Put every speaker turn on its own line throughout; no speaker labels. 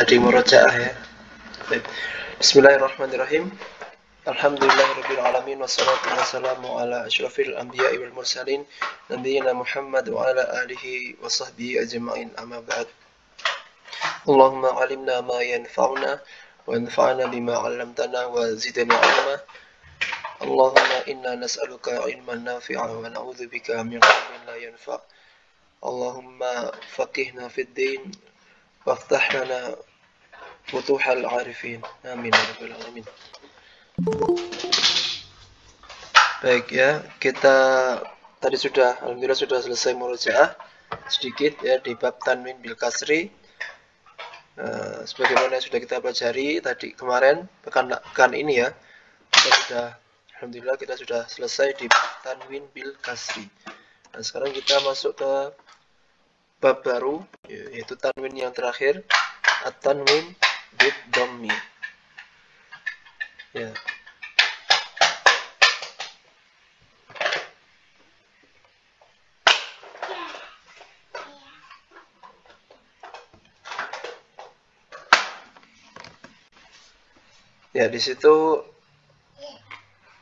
tadi murojaah ya. Baik. Bismillahirrahmanirrahim. Alhamdulillahirabbil alamin wassalatu wassalamu ala asyrafil anbiya'i wal mursalin nabiyina Muhammad wa ala alihi wa sahbihi ajma'in. Amma ba'd. Allahumma 'allimna ma yanfa'una wa anfa'na bima 'allamtana wa zidna 'ilma. Allahumma inna nas'aluka 'ilman nafi'an wa na'udzubika min 'ilmin la yanfa'. Allahumma faqihna fid din waftah lana futuhal arifin. Amin ya rabbal alamin. Baik ya, kita tadi alhamdulillah sudah selesai murojaah sedikit ya di bab tanwin bil kasri. Sebagaimana sudah kita pelajari tadi kemarin pekan ini ya, alhamdulillah kita sudah selesai di bab tanwin bil kasri. Nah, sekarang kita masuk ke bab baru, yaitu tanwin yang terakhir, at-tanwin bid dhammi. Ya. Ya, di situ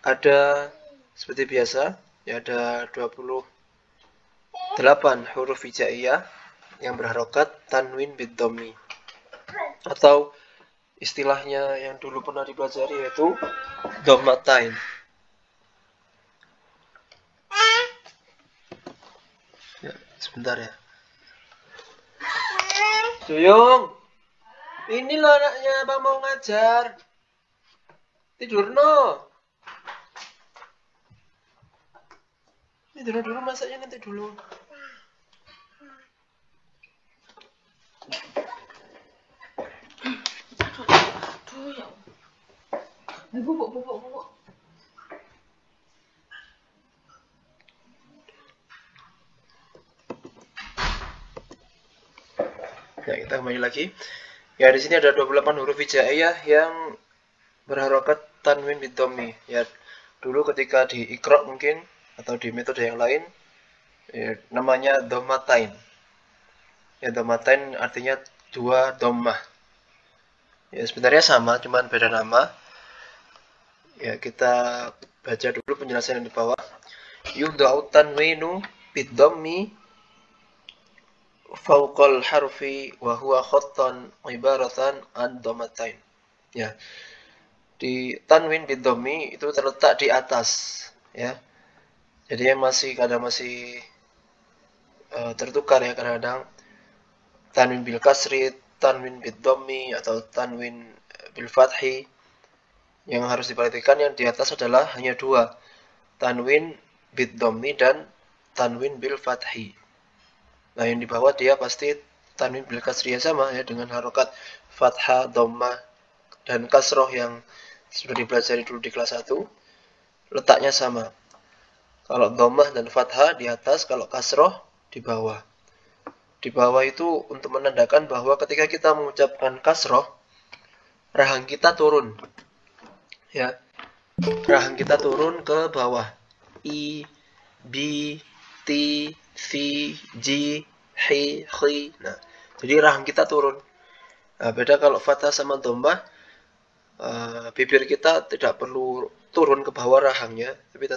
ada seperti biasa, ya ada 28 huruf hijaiyah yang berharokat tanwin bid dhammi. Atau istilahnya yang dulu pernah dipelajari yaitu dhammatain. Ya, sebentar ya. Duyung, ini loh anaknya abang mau ngajar. Tidur no. Tidur dulu, masaknya nanti dulu. Bubuk. Ya, kita kembali lagi. Ya, di sini ada 28 huruf hijaiyah yang berharokat tanwin bid dhammi. Ya, dulu ketika di Iqra mungkin atau di metode yang lain ya, namanya dhammatain. Ya, dhammatain artinya dua dhammah. Ya, sebenarnya sama, cuman beda nama. Ya, kita baca dulu penjelasan yang di bawah. Yudha'u tanwinu bid dhammi fawqal harfi wa huwa khattan ibaratan an dhammatain. Ya. Di tanwin bid dhammi itu terletak di atas, ya. Jadi kadang masih tertukar ya, kadang-kadang tanwin bil kasri, tanwin bid dhammi atau tanwin bil fathi. Yang harus diperhatikan yang di atas adalah hanya dua, tanwin bid dhammi dan tanwin bil fathi. Nah, yang di bawah dia pasti tanwin bil kasri sama ya, dengan harokat fathah, dhammah dan kasroh yang sudah dipelajari dulu di kelas 1, letaknya sama. Kalau dhammah dan fathah di atas, kalau kasroh di bawah. Di bawah itu untuk menandakan bahwa ketika kita mengucapkan kasroh, rahang kita turun. Ya. Rahang kita turun ke bawah. I, B, T, V, G, H, Khi. Nah, jadi rahang kita turun. Nah, beda kalau fathah sama dhammah, bibir kita tidak perlu turun ke bawah rahangnya, tapi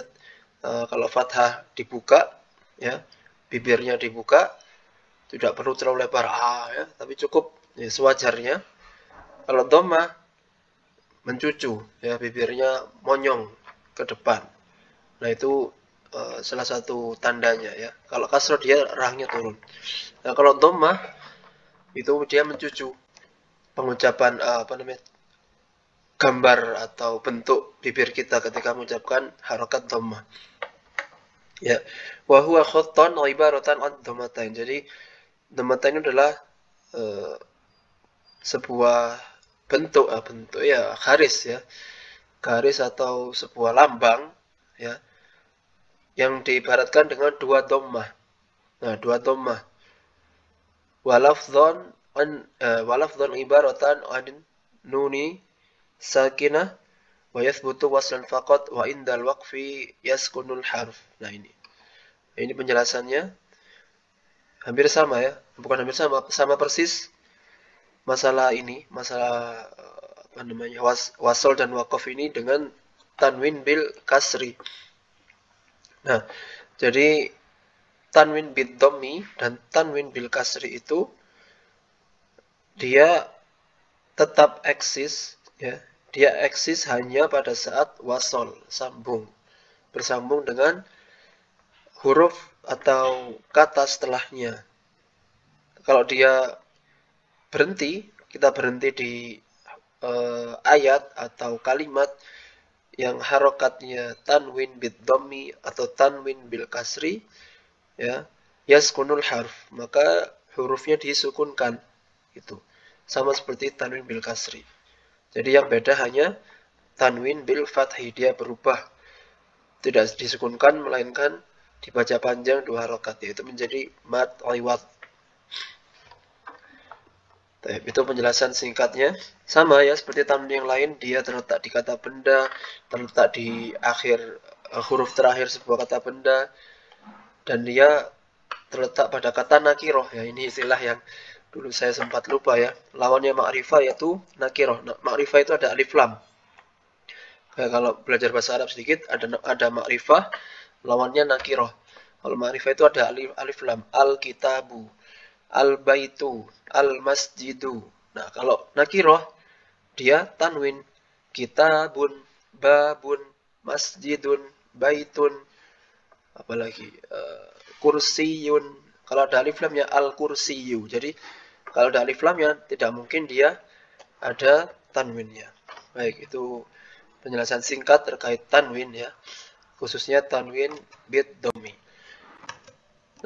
kalau fathah dibuka, ya, bibirnya dibuka, tidak perlu terlalu lebar ya, tapi cukup ya, sewajarnya. Kalau dhammah mencucu, ya, bibirnya monyong ke depan. Nah, itu salah satu tandanya ya. Kalau kasroh dia rahangnya turun. Nah, kalau dhammah itu dia mencucu. Pengucapan gambar atau bentuk bibir kita ketika mengucapkan harokat dhammah. Ya, wa huwa khattan ibaratan an dhammatain. Jadi dhammatain adalah sebuah bentuk ya, garis ya. Garis atau sebuah lambang ya, yang diibaratkan dengan dua dhammah. Nah, dua dhammah. Walafdhan ibaratan an nuni sakinah wa yathbutu waslan faqat wa indal waqfi yaskunul harf. Nah, ini penjelasannya hampir sama ya, bukan hampir sama, sama persis masalah ini, masalah apa namanya, wasol dan wakof ini dengan tanwin bil kasri. Nah, jadi tanwin bil dhammi dan tanwin bil kasri itu dia tetap eksis, ya. Dia eksis hanya pada saat wasol, sambung, bersambung dengan huruf atau kata setelahnya. Kalau dia berhenti, kita berhenti di ayat atau kalimat yang harokatnya tanwin bid dhammi atau tanwin bil kasri, ya, yaskunul harf, maka hurufnya disukunkan. Itu sama seperti tanwin bil kasri. Jadi yang beda hanya tanwin bil fathi, dia berubah, tidak disukunkan melainkan dibaca panjang 2 harokat, yaitu menjadi mad iwad. Itu penjelasan singkatnya. Sama ya seperti tanwin yang lain, dia terletak di kata benda, terletak di akhir huruf terakhir sebuah kata benda, dan dia terletak pada kata nakiroh. Ya, ini istilah yang dulu saya sempat lupa ya. Lawannya ma'rifah yaitu nakiroh. Nah, ma'rifah itu ada alif lam. Kayak kalau belajar bahasa Arab sedikit, ada ma'rifah, lawannya nakiroh. Kalau ma'rifah itu ada alif lam. Al-kitabu, al-baitu, al-masjidu. Nah, kalau nakiroh, dia tanwin. Kitabun, babun, masjidun, baitun, apalagi kursiyun. Kalau ada alif lamnya al-kursiyu. Jadi kalau ada alif lamnya tidak mungkin dia ada tanwinnya. Baik, itu penjelasan singkat terkait tanwin ya. Khususnya tanwin bid dhammi.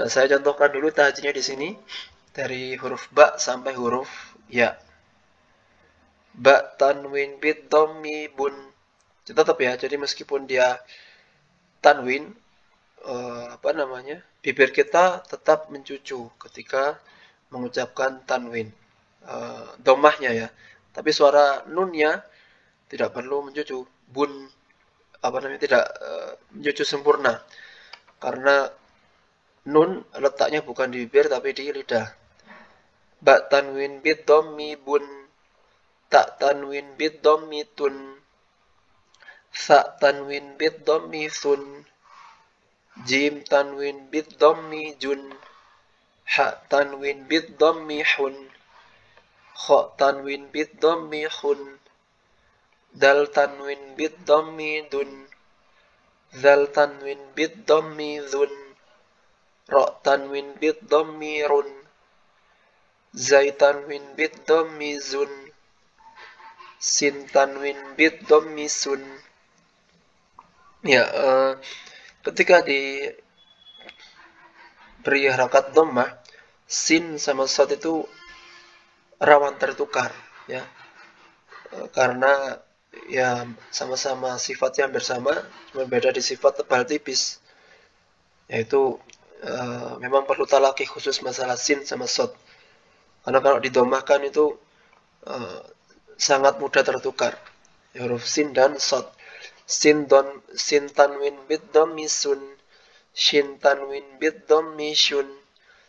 Nah, saya contohkan dulu tahajnya di sini dari huruf ba sampai huruf ya. Ba tanwin bid dhammi bun. Tetap ya. Jadi meskipun dia tanwin, apa namanya, bibir kita tetap mencucu ketika mengucapkan tanwin, domahnya ya, tapi suara nunnya tidak perlu mencucu, bun, apa namanya, tidak mencucu sempurna, karena nun letaknya bukan di bibir tapi di lidah. Ba tanwin bid dhammi bun, ta tanwin bid dhammi tun, sa tanwin bid dhammi sun, jim tanwin bid dhammi jun, ha tanwin bid dhammi hun, kha tanwin bid dhammi khun, dal tanwin bid dhammi dun, zal tanwin bid dhammi dhun, ra tanwin bid dhammi run, zai tanwin bid dhammi zun, sin tanwin bid dhammi sun. Ya, ketika diberi harakat dhammah, sin sama shad itu rawan tertukar ya, karena ya sama-sama sifatnya hampir sama, cuma beda di sifat tebal tipis, yaitu memang perlu talaqi khusus masalah sin sama shad, karena kalau didomahkan itu sangat mudah tertukar huruf sin dan shad. Sin tanwin bid dhammi sun, shin tanwin bid dhammi shun,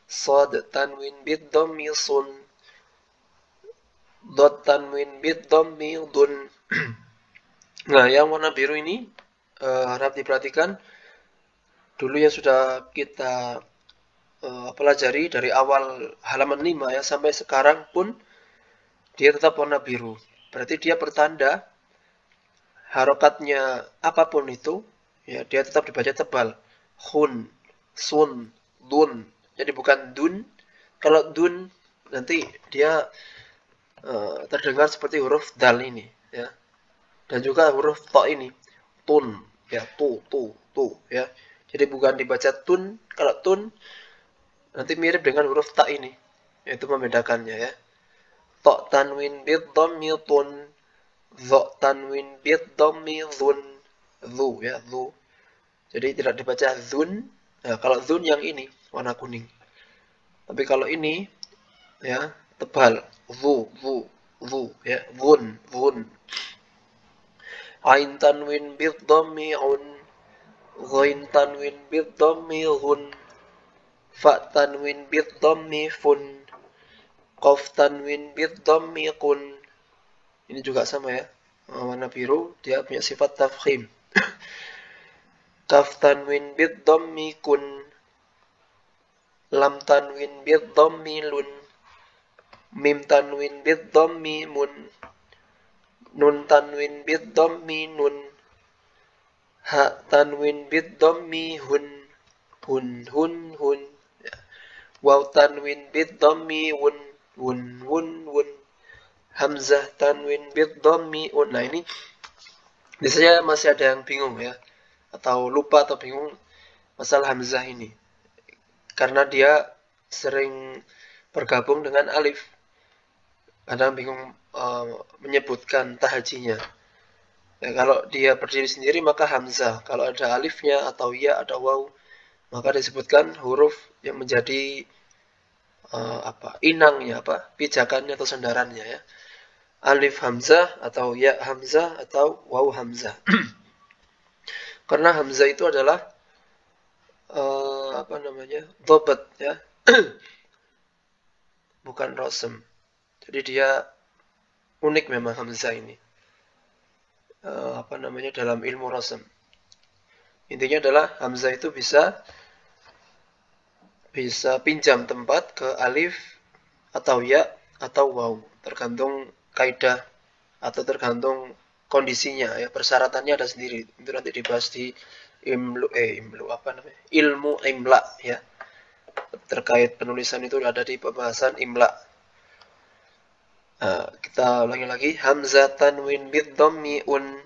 shad tanwin bid dhammi sun, dot tanwin bid dhammi dun. Nah, yang warna biru ini harap diperhatikan. Dulu yang sudah kita pelajari dari awal halaman 5 ya sampai sekarang pun dia tetap warna biru. Berarti dia pertanda harokatnya apapun itu, ya, dia tetap dibaca tebal. Khun, sun, dun. Jadi bukan dun. Kalau dun nanti dia terdengar seperti huruf dal ini, ya. Dan juga huruf ta ini, tun, ya, tu, ya. Jadi bukan dibaca tun. Kalau tun nanti mirip dengan huruf ta ini. Itu membedakannya ya. Ta tanwin bid dhammi tun, dha tanwin bid dhammi dhun, dhu ya, dhu. Jadi tidak dibaca dhun. Nah, kalau dhun yang ini warna kuning. Tapi kalau ini ya tebal, dhu ya, dhun. Ain tanwin bid dhammi un, ghain tanwin bid dhammi ghun, fa tanwin bid dhammi fun, Qaf tanwin bid-dhammi kun. Ini juga sama ya. Warna biru dia punya sifat tafkhim. Kaf tanwin bid-dhammi kun. Lam tanwin bid-dhammi lun. Mim tanwin bid-dhammi mun. Nun tanwin bid-dhammi nun. Ha tanwin bid-dhammi hun. Hun hun hun. Ya. Waw tanwin bid-dhammi wun. Wun wun wun. Hamzah tanwin bid-dhammi un. Nah ini biasanya masih ada yang bingung ya, atau lupa atau bingung masalah hamzah ini, karena dia sering bergabung dengan alif. Kadang bingung menyebutkan tahajinya. Ya, kalau dia berdiri sendiri maka hamzah. Kalau ada alifnya atau ya ada waw, maka disebutkan huruf yang menjadi inangnya, pijakannya atau sandarannya ya. Alif hamzah atau ya hamzah atau waw hamzah. Karena hamzah itu adalah dhabat ya. Bukan rosem. Jadi dia unik memang hamzah ini. Dalam ilmu rosem. Intinya adalah hamzah itu bisa pinjam tempat ke alif atau ya atau waw, tergantung kaidah atau tergantung kondisinya ya. Persyaratannya ada sendiri. Itu nanti dibahas di ilmu imla ya. Terkait penulisan itu ada di pembahasan imla. Kita ulangi lagi. Hamzah tanwin bid-dhammi un.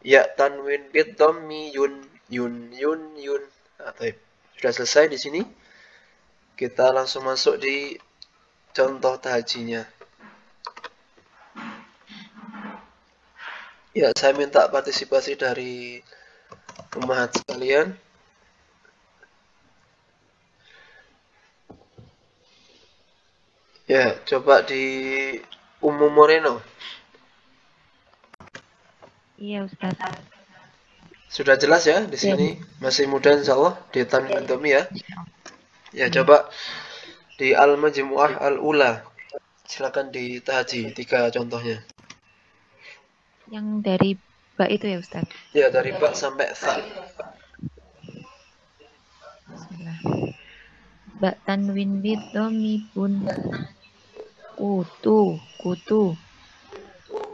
Ya tanwin bid-dhammi yun yun. Sudah selesai di sini. Kita langsung masuk di contoh tahajinya. Ya, saya minta partisipasi dari ummahat sekalian. Ya, coba di Ummu Moreno.
Iya, Ustaz.
Sudah jelas ya di sini? Masih mudah insyaallah di tanwin dhammi ya. Ya, coba di Al-Majmu'ah Al-Ula. Silakan di tahaji 3 contohnya.
Yang dari ba itu ya, Ustaz?
Ya, dari ba sampai tha.
Bismillah. Ba tanwin bid dhammi bun. Kutu.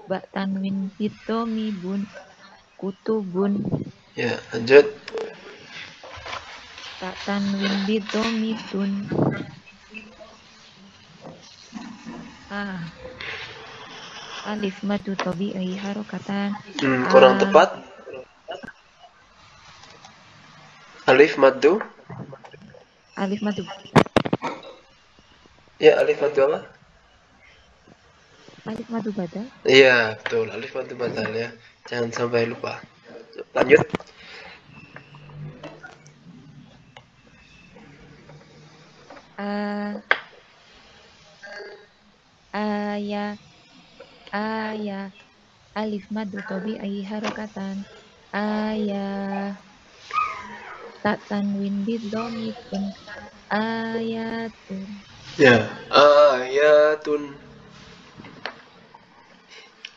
Ba tanwin bid dhammi bun. Kutubun.
Ya, lanjut.
Ta tanwin bid dhammi tun. Alif madu tabi'i harokatan.
Kurang tepat. Alif madu. Ya, alif madu apa?
Alif madu badal.
Iya, betul. Alif madu badal ya. Jangan sampai lupa. Lanjut.
Alif madu tabi'i harokatan. Ta tanwin bid dhammi tun. Ayatun.
Ya, ayatun.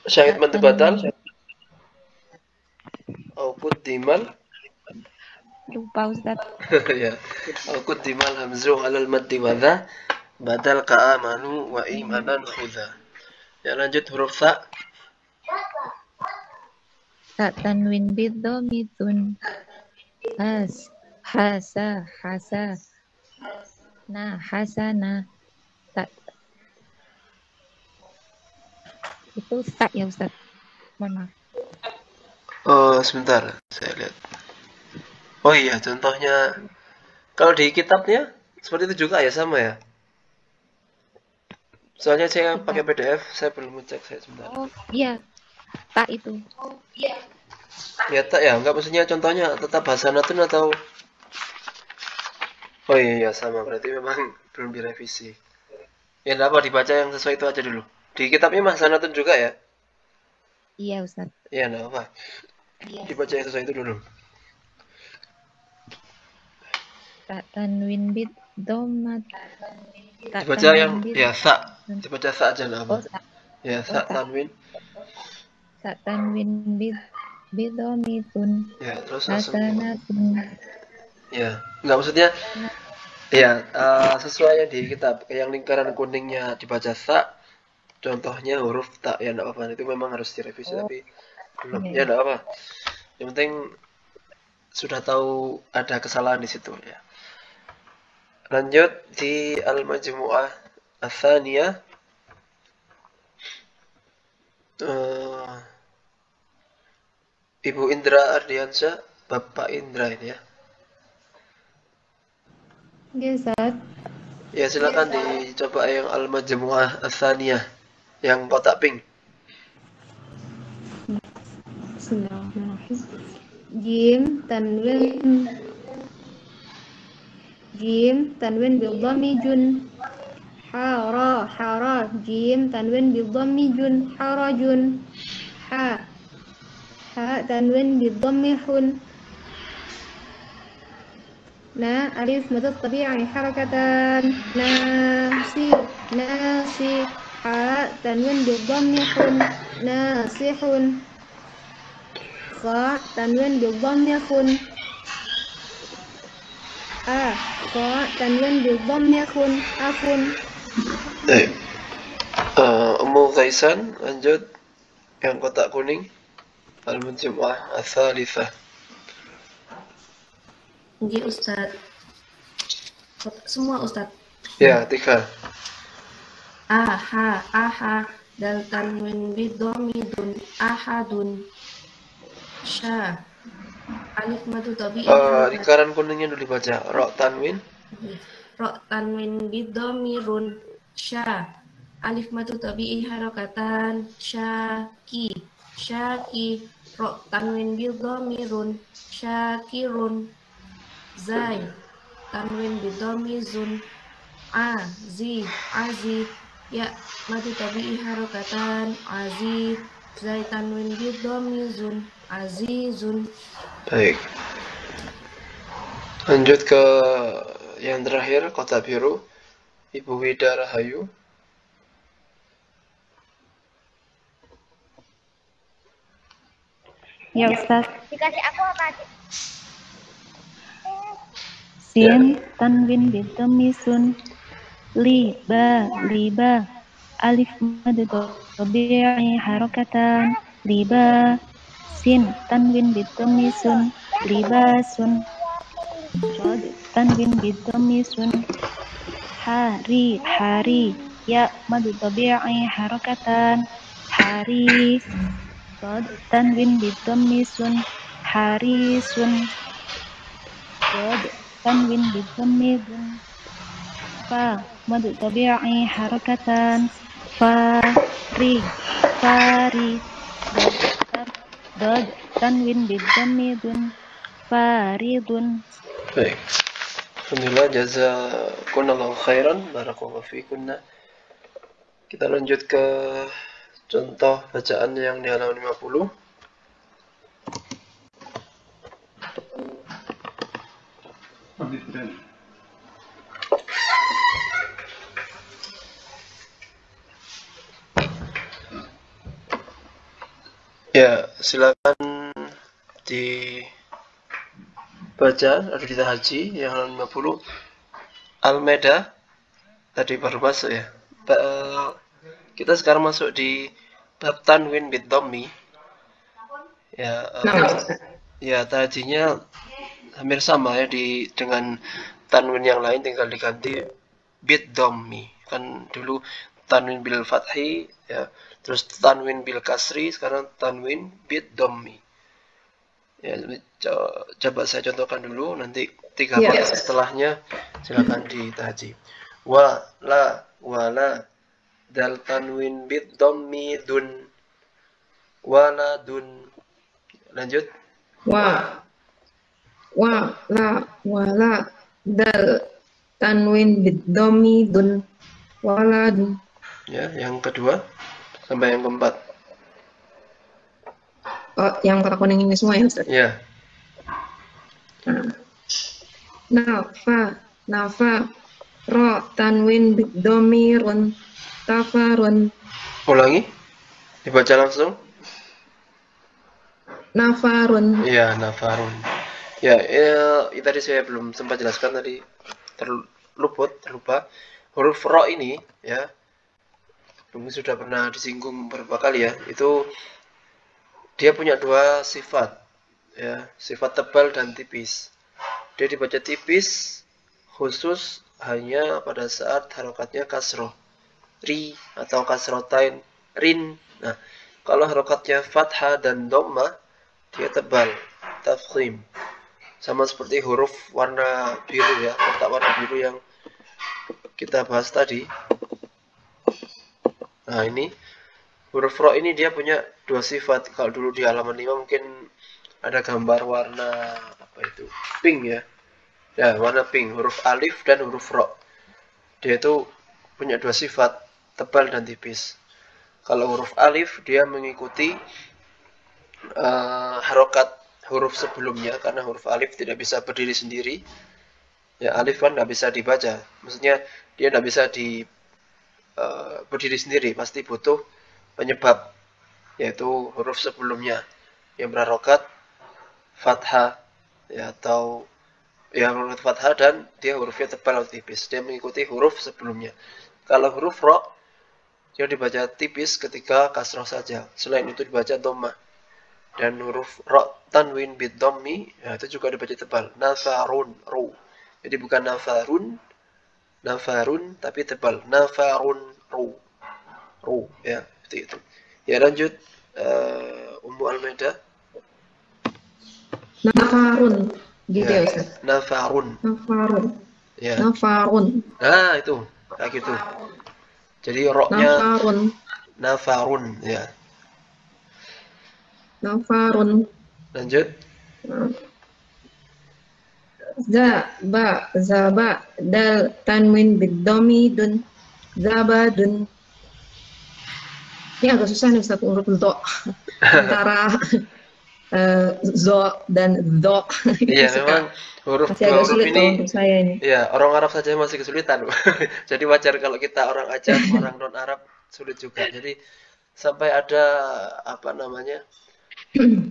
Syahid madu badal. Aukut dimal.
Lupa, Ustaz.
Ya. Aukut dimal hamzuh alal maddi madha. Badal ka'amanu wa imanan khudha. Ya, lanjut huruf sa.
Ta tanwin bid dhammi tun. Hasa. Hasana. Itu sa ya, Ustaz. Mohon maaf.
Sebentar, saya lihat. Oh iya, contohnya kalau di kitabnya seperti itu juga ya, sama ya. Soalnya saya pakai PDF, saya belum ngecek, saya sebentar.
Oh, iya. Tak itu.
Ya tak ya, enggak, maksudnya contohnya tetap hasanatun atau. Oh iya, sama, berarti memang belum direvisi. Ya enggak apa, dibaca yang sesuai itu aja dulu. Di kitabnya hasanatun juga ya?
Iya, Ustaz.
Iya, enggak apa. Dibaca yang sesuai itu dulu.
Tak tanwin bid domat. Tak
Dibaca yang
tanwin bid.
ya sa. Dibaca sa aja nggak apa.
Oh, tak.
Ya sa tanwin.
Tak tanwin bid bidomitun.
Ya terus langsung.
Hasanatun.
Ya nggak maksudnya. Ya sesuai yang di kitab. Yang lingkaran kuningnya dibaca sa. Contohnya huruf tak ya nggak apa-apa. Itu memang harus direvisi tapi belum. Ya nggak apa. Yang penting sudah tahu ada kesalahan di situ ya. Lanjut di Al-Majmu'ah Ats-Tsaniyah. Ibu Indra Ardiansyah, Bapak Indra ini ya.
Gesat.
Ya silakan dicoba yang Al-Majmu'ah Ats-Tsaniyah yang kotak pink.
Bismillahirrahmanirrahim. Jim tanwin bil dhammi jun. Hara jim tanwin bil dhammi jun. Harajun. Ha tanwin bil dhammi hun. Na alif mad tabi'i harakatan. Nasi ha tanwin bil dhammi hun. Nasihun. Kha tanwin bil dhammi khun. Kha tanwin bil dhammi khun. Akhun.
Ummu Ghaisan, lanjut yang kotak kuning. Al-Majmu'ah Ats-Tsalitsah.
Nggih Ustaz. Semua Ustaz.
Ya, 3.
Aha dal tanwin bidomidun ahadun. Sya alif madu tabi'i
Lingkaran kuningnya dulu dibaca. Ra tanwin.
Ra tanwin bidomirun. Sya alif madu tabi'i harakatan. Syaki Ra tanwin bidomirun. Syakirun. Zai tanwin bidomizun. Azi ya madu tabi'i harakatan. Aziz zai tanwin bidomizun. Azizun.
Baik. Lanjut ke yang terakhir, kotak biru. Ibu Wida Rahayu.
Ya Ustaz.
Dikasih aku apa?
Sin tanwin bil dhammi sun. Liba alif mad tabi'i harakatan. Liba sin tanwin bil dhammi sun. Libasun. Shad tanwin bil dhammi sun. Hari ya mad tabi'i harakatan. Haris. Shad tanwin bil dhammi sun. Harisun. Shad tanwin bil dhammi dun. Fa mad tabi'i harakatan. Fari dad tanwin bil dhammi dun. Faridun.
Baik. Alhamdulillah, jazakumullahu khairan, barakallahu fikunna. Kita lanjut ke contoh bacaan yang di halaman 50. Ya, silakan dibaca atau ditahaji yang halaman 50. Al-Maidah tadi baru masuk ya. Kita sekarang masuk di bab tanwin bid dhammi. Ya, ya tahajinya hampir sama ya dengan tanwin yang lain, tinggal diganti bid dhammi. Kan dulu tanwin bil fathi ya, terus tanwin bil kasri, sekarang tanwin bid dhammi. Ya, coba saya contohkan dulu, nanti 3 part setelahnya silakan ditahaji. Wala dal tanwin bid dhammi dun. Waladun. Lanjut.
Wala dal tanwin bid dhammi dun. Waladun.
Ya, yang kedua sampai yang keempat.
Oh, yang kotak kuning ini semua ya Ustaz?
Ya.
nafa ro tanwin biddomi run tafarun
Ulangi, dibaca langsung.
nafarun.
Iya, nafarun. Ya, tadi saya belum sempat jelaskan tadi, terlupa. Huruf ro ini, ya, mungkin sudah pernah disinggung beberapa kali ya. Itu dia punya dua sifat, ya, sifat tebal dan tipis. Dia dibaca tipis, khusus hanya pada saat harokatnya kasroh, ri atau kasrotain, rin. Nah, kalau harokatnya fathah dan dhamma, dia tebal, tafkhim. Sama seperti huruf warna biru ya, kotak warna biru yang kita bahas tadi. Nah, ini huruf ro ini dia punya dua sifat. Kalau dulu di halaman 5 mungkin ada gambar warna apa itu? Pink ya. Ya, warna pink, huruf alif dan huruf ro. Dia itu punya dua sifat, tebal dan tipis. Kalau huruf alif dia mengikuti harokat huruf sebelumnya, karena huruf alif tidak bisa berdiri sendiri. Ya, alif kan nggak bisa dibaca. Maksudnya dia nggak bisa berdiri sendiri, pasti butuh penyebab, yaitu huruf sebelumnya yang berharokat fathah, ya, atau yang huruf fathah dan dia hurufnya tebal atau tipis. Dia mengikuti huruf sebelumnya. Kalau huruf ro dia dibaca tipis ketika kasroh saja. Selain itu dibaca dhamma. Dan huruf ro tanwin bid dhammi, ya, itu juga dibaca tebal. Nafarun, ru. Jadi bukan nafarun tapi tebal. Nafarun, ru, ya, seperti itu. Ya, lanjut Ummu Al-Maidah.
Nafarun gitu ya,
Ya,
Ustaz.
nafarun. Ya.
Nafarun.
Nah, itu kayak gitu. Jadi roknya nafarun, ya.
Nafarun.
Lanjut.
Zaba dal tanwin biddomi dun zabadun. Ini agak susah nih Ustaz untuk antara zo dan do.
Iya, memang huruf
masih agak sulit
ini
untuk saya ini.
ya, orang Arab saja masih kesulitan. Jadi wajar kalau kita orang Ajam, orang non Arab sulit juga. Jadi sampai ada apa namanya?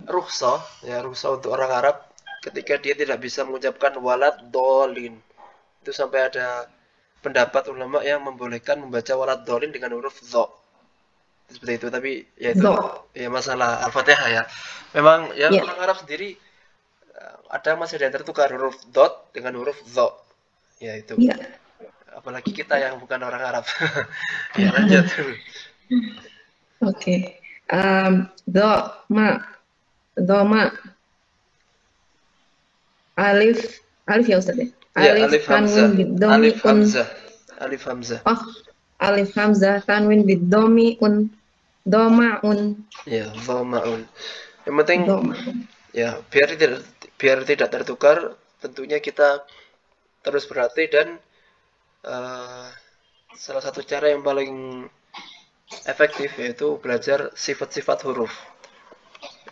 Rukhsah, ya, rukhsah untuk orang Arab ketika dia tidak bisa mengucapkan walad dolin. Itu sampai ada pendapat ulama yang membolehkan membaca walad dolin dengan huruf zo. Seperti itu, tapi ya itu ya masalah Al-Fatihah ya. Memang ya, orang Arab sendiri ada masih ada yang tertukar huruf dot dengan huruf zo. Ya itu. Apalagi kita yang bukan orang Arab. Ya, lanjut.
Oke. Doma. Alif ya Ustaz ya?
Alif hamzah.
Alif
hamzah.
Oh, alif hamzah tanwin biddomi un domaun.
Ya, domaun. Yang penting ya biar tidak tertukar, tentunya kita terus berhati dan salah satu cara yang paling efektif yaitu belajar sifat-sifat huruf.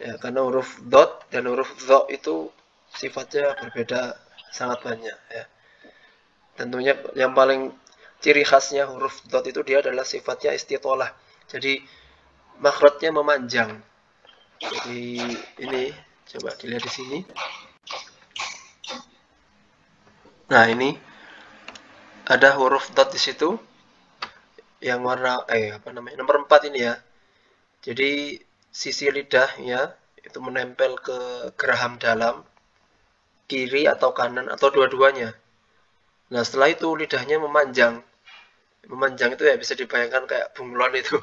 Ya, karena huruf dot dan huruf zo itu sifatnya berbeda sangat banyak ya. Tentunya yang paling ciri khasnya huruf dot itu dia adalah sifatnya istitolah. Jadi makhrajnya memanjang. Jadi ini coba dilihat di sini. Nah, ini ada huruf dot di situ yang warna nomor 4 ini ya. Jadi sisi lidahnya itu menempel ke geraham dalam kiri atau kanan atau dua-duanya. Nah, setelah itu lidahnya memanjang. Memanjang itu ya bisa dibayangkan kayak bunglon itu.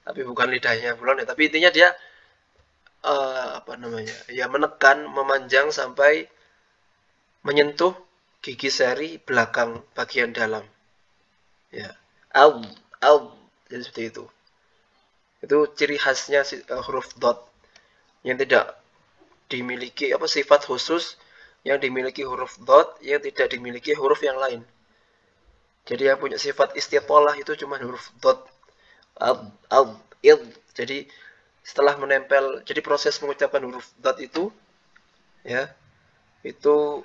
Tapi bukan lidahnya bunglon ya, tapi intinya dia ya menekan, memanjang sampai menyentuh gigi seri belakang bagian dalam. Ya. Jadi seperti itu. Itu ciri khasnya huruf dot yang tidak dimiliki sifat khusus yang dimiliki huruf dot yang tidak dimiliki huruf yang lain. Jadi yang punya sifat istitolah itu cuma huruf dot, Jadi setelah menempel, jadi proses mengucapkan huruf dot itu ya, itu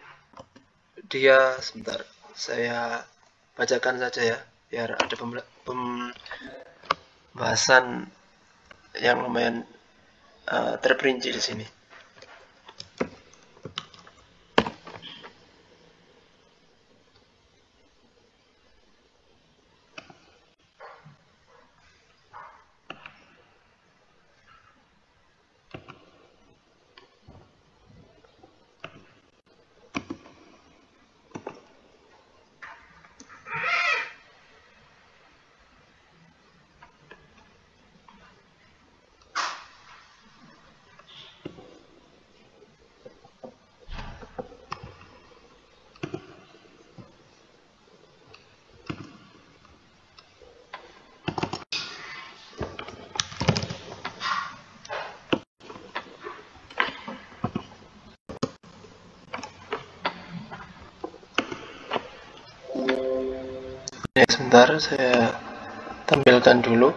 dia sebentar, saya bacakan saja ya, biar ada pembahasan yang lumayan terperinci di sini. Ya, sebentar saya tampilkan dulu.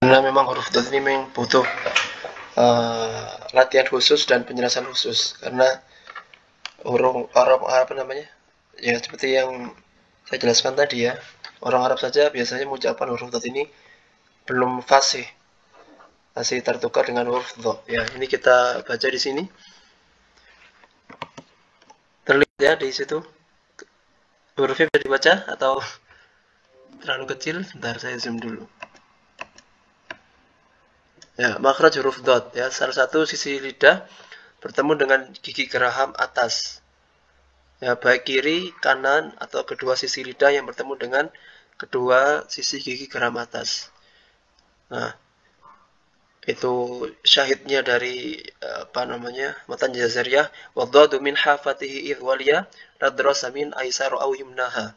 Karena memang huruf dot ini memang butuh latihan khusus dan penjelasan khusus, karena huruf Arab apa namanya, ya seperti yang saya jelaskan tadi ya, orang Arab saja biasanya mengucapkan huruf dot ini belum fasih, masih tertukar dengan huruf dot. Ya, ini kita baca di sini, terlihat ya di situ hurufnya bisa dibaca atau terlalu kecil. Sebentar saya zoom dulu. Ya, makhraj huruf dot ya, salah satu sisi lidah bertemu dengan gigi geraham atas. Ya, baik kiri, kanan, atau kedua sisi lidah yang bertemu dengan kedua sisi gigi geraham atas. Nah, itu syahidnya dari apa namanya, matan jazariyah, wadadu min hafatihi idh waliya ladrasa min aisaru aw yumnaha.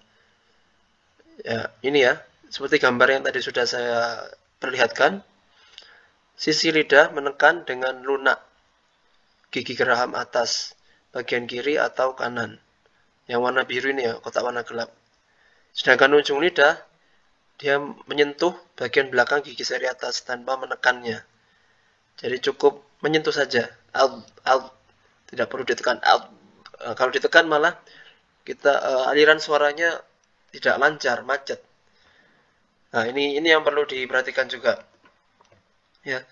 Ya, ini ya, seperti gambar yang tadi sudah saya perlihatkan. Sisi lidah menekan dengan lunak gigi geraham atas, bagian kiri atau kanan. Yang warna biru ini ya, kotak warna gelap. Sedangkan ujung lidah, dia menyentuh bagian belakang gigi seri atas tanpa menekannya. Jadi cukup menyentuh saja. Tidak perlu ditekan. Kalau ditekan malah kita aliran suaranya tidak lancar, macet. Nah, ini yang perlu diperhatikan juga. Ya,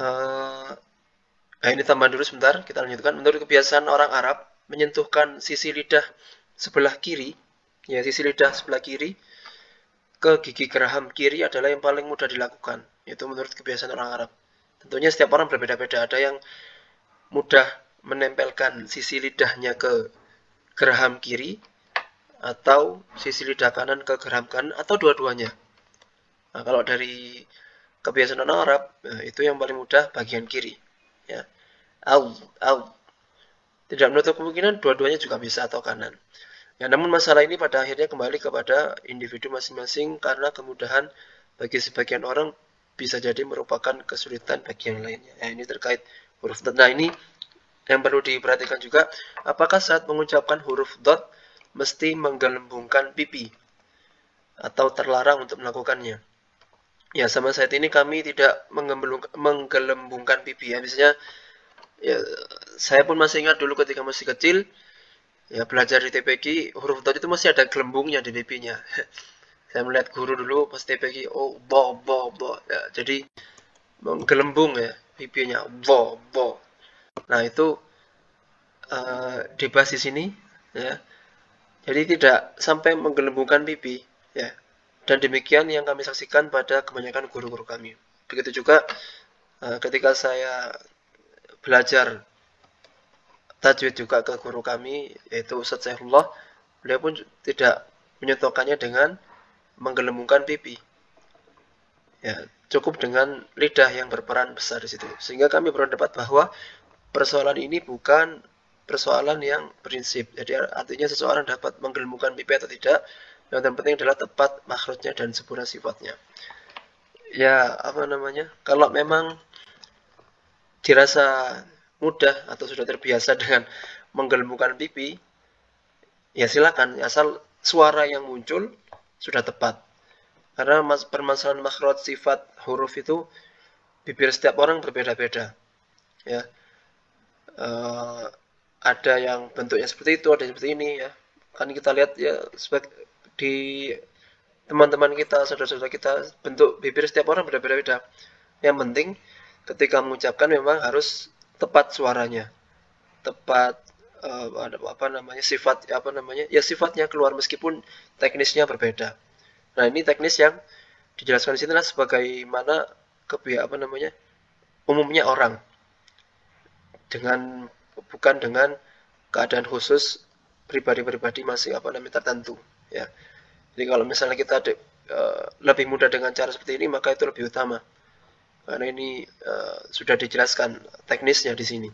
nah ini tambahan dulu sebentar, kita lanjutkan. Menurut kebiasaan orang Arab, menyentuhkan sisi lidah sebelah kiri, ya sisi lidah sebelah kiri ke gigi geraham kiri adalah yang paling mudah dilakukan. Itu menurut kebiasaan orang Arab. Tentunya setiap orang berbeda-beda. Ada yang mudah menempelkan sisi lidahnya ke geraham kiri, atau sisi lidah kanan ke geraham kanan, atau dua-duanya. Nah, kalau dari kebiasaan orang Arab, itu yang paling mudah bagian kiri. Ya, tidak menutup kemungkinan dua-duanya juga bisa, atau kanan. Ya, namun masalah ini pada akhirnya kembali kepada individu masing-masing, karena kemudahan bagi sebagian orang bisa jadi merupakan kesulitan bagi yang lainnya. Ya, ini terkait huruf dot. Nah, ini yang perlu diperhatikan juga, apakah saat mengucapkan huruf dot mesti menggelembungkan pipi atau terlarang untuk melakukannya? Ya, sama saat ini kami tidak menggelembungkan pipi ya. Biasanya ya, saya pun masih ingat dulu ketika masih kecil ya, belajar di TPG, huruf dot itu masih ada gelembungnya di pipinya. Saya melihat guru dulu pas TPG, oh bo. Ya, jadi menggelembung ya pipinya, bo. Nah, itu dibahas di sini ya. Jadi tidak sampai menggelembungkan pipi ya. Dan demikian yang kami saksikan pada kebanyakan guru-guru kami. Begitu juga ketika saya belajar tajwid juga ke guru kami, yaitu Ustaz Saifullah, beliau pun tidak menyentuhkannya dengan menggelembungkan pipi. Ya, cukup dengan lidah yang berperan besar di situ. Sehingga kami berpendapat bahwa persoalan ini bukan persoalan yang prinsip. Jadi artinya seseorang dapat menggelembungkan pipi atau tidak, Yang terpenting adalah tepat makhrajnya dan sempurna sifatnya. Ya, apa namanya? Kalau memang dirasa mudah atau sudah terbiasa dengan menggelembungkan pipi, ya silakan, asal suara yang muncul sudah tepat. Karena permasalahan makhraj sifat huruf itu bibir setiap orang berbeda-beda. Ya. Ada yang bentuknya seperti itu, ada yang seperti ini ya. Kan kita lihat ya di teman-teman kita, saudara-saudara kita, bentuk bibir setiap orang berbeda-beda. Yang penting ketika mengucapkan memang harus tepat suaranya, tepat sifatnya keluar meskipun teknisnya berbeda. Nah, ini teknis yang dijelaskan di sini adalah sebagaimana umumnya orang, bukan dengan keadaan khusus pribadi-pribadi masing tertentu ya. Jadi kalau misalnya kita lebih mudah dengan cara seperti ini, maka itu lebih utama. Karena ini sudah dijelaskan teknisnya di sini.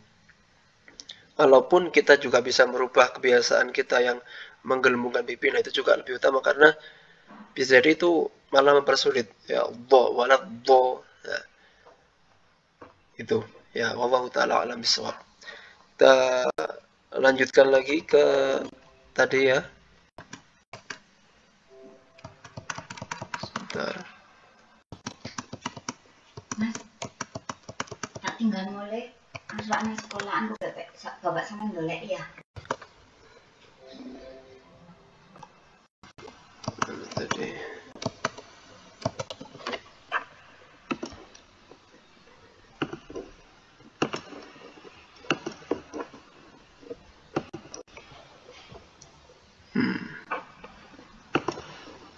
Walaupun kita juga bisa merubah kebiasaan kita yang menggelembungkan pipi, nah itu juga lebih utama karena bisa jadi itu malah mempersulit. Ya Allah, walad Allah. Ya. Itu. Ya, wallahu taala alam bisawab. Kita lanjutkan lagi ke tadi ya. Sebentar.
Mas, tak tinggal mulai anak sekolahan bapak sama golek ya.
Tadi.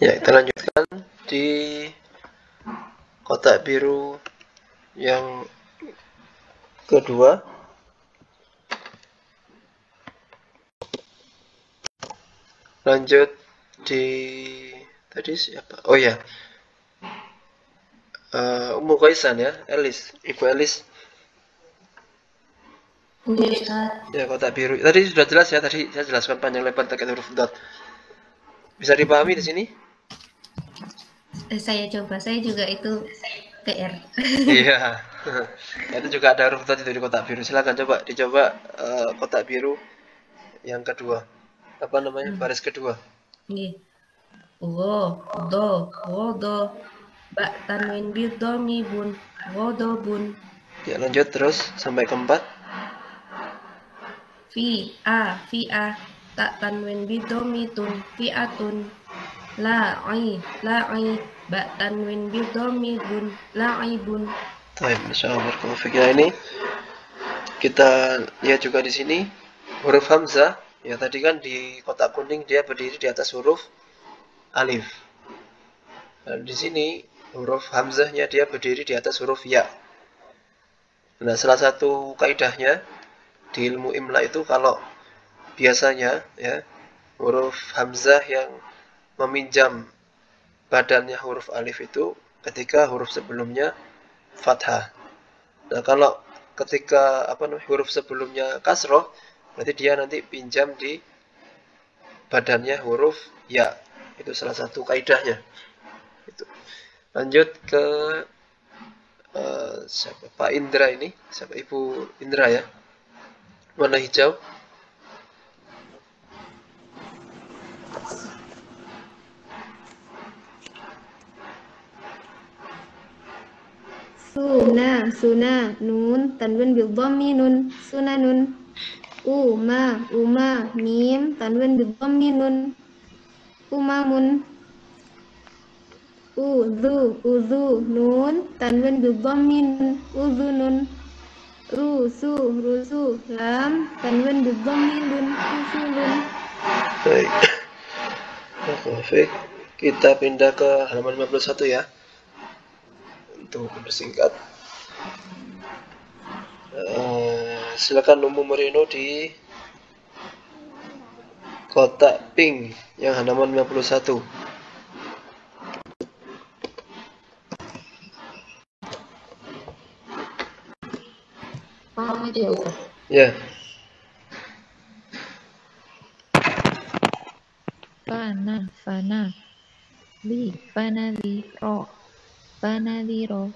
Ya, kita lanjutkan di kotak biru yang kedua. Lanjut di tadi siapa? Oh ya, Ummu Qaisan ya, Ibu Elis. Ya, kotak biru. Tadi sudah jelas ya, tadi saya jelaskan panjang lebar terkait huruf dot. Bisa dipahami di sini?
Saya coba, saya juga itu PR.
Iya. Itu juga ada huruf dot itu di kotak biru. Silakan dicoba kotak biru yang kedua. Apa namanya? Baris kedua.
Nggih. Wodo. Ba tanwin bidhomi bun. Wodobun.
Ya, lanjut terus sampai keempat.
Fi'a. Tak tanwin bidhomi tun. Fi'atun. La'i. Ba tanwin bidhomi bun. La'ibun.
Baik, masyaallah. Nah, ini kita lihat juga di sini huruf hamzah. Ya, tadi kan di kotak kuning dia berdiri di atas huruf alif. Dan di sini huruf hamzahnya dia berdiri di atas huruf ya. Nah, salah satu kaidahnya di ilmu imla itu kalau biasanya ya huruf hamzah yang meminjam badannya huruf alif itu ketika huruf sebelumnya fathah. Nah, kalau ketika huruf sebelumnya kasroh, berarti dia nanti pinjam di badannya huruf ya. Itu salah satu kaidahnya. Itu. Lanjut ke siapa? Pak Indra ini, siapa? Ibu Indra ya. Warna hijau.
Suna, nun, tanwin bidhammi nun, sunanun. Uma, mim, tanwin bidhammi nun, umamun. Uzu, nun, tanwin bidhammi nun, uzunun. Rusu, lam, tanwin bidhammi nun, usulun.
Baik. Baik. Kita pindah ke halaman 51 ya. Untuk mempersingkat. Silakan Ummu Moreno di kotak pink yang halaman 51.
Paham aja ya Ustaz.
Ya.
Kan. fana, fana, fanadhiro, fanadhiro,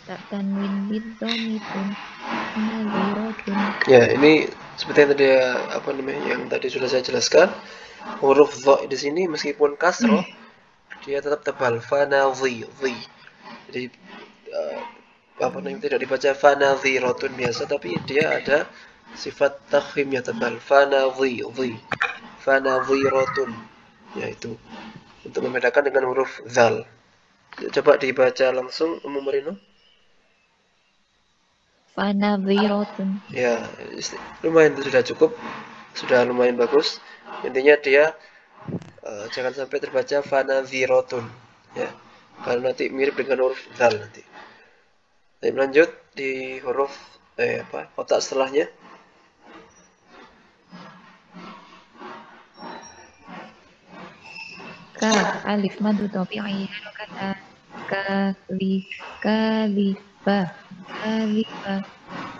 tak tanwin bidhomitun, nadhirotun.
Ya, ini seperti yang tadi yang tadi sudah saya jelaskan, huruf dha di sini meskipun kasroh dia tetap tebal, fanadhi, dhi. Jadi tidak dibaca fanadhirotun biasa, tapi dia ada sifat takhimnya tebal, fanadhi, dhi, fanadhirotun, yaitu untuk membedakan dengan huruf dzal. Coba dibaca langsung, Ummu Marino.
Fanadhirotun.
Ya, lumayan, itu sudah cukup, sudah lumayan bagus. Intinya dia jangan sampai terbaca fanadhirotun, ya, karena nanti mirip dengan huruf dzal nanti. Kita lanjut di huruf kotak setelahnya.
Ka, alif madu tabi'i harokatan, kaliba,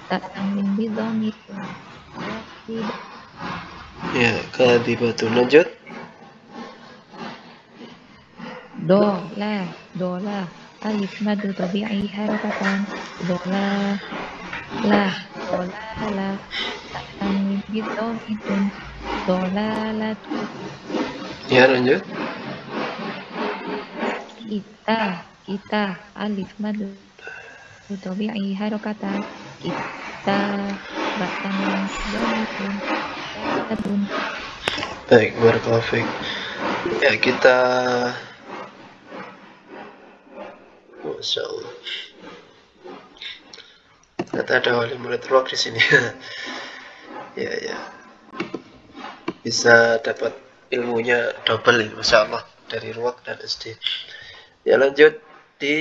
tak tanwin bidhomitun,
Ya, kadhibatun. Lanjut.
dola, alif madu tabi'i harokatan, dola, tak tanwin bidhomitun, dolalatu.
Ya, lanjut.
Kita, alif madu tabi'i harokatan, kita, tak tanwin bidhomitun, dolatun.
Baik, barakallahu fiik. Ya, kita Masya Allah. Ternyata ada wali murid ruak di sini. Ya. Bisa dapat ilmunya double, Masya Allah, dari ruak dan SD. Ya, lanjut di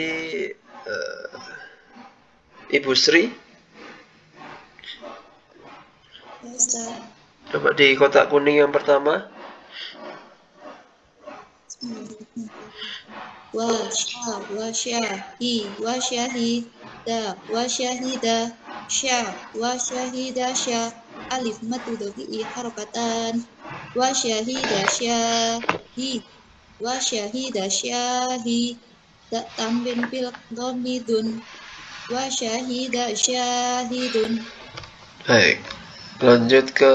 Ibu Sri. Coba di kotak kuning yang pertama.
wasyahida alif madu tabi'i harokatan wasyahida syahi tak tanwin bil dhamidun wasyahida syahidun.
Baik, lanjut ke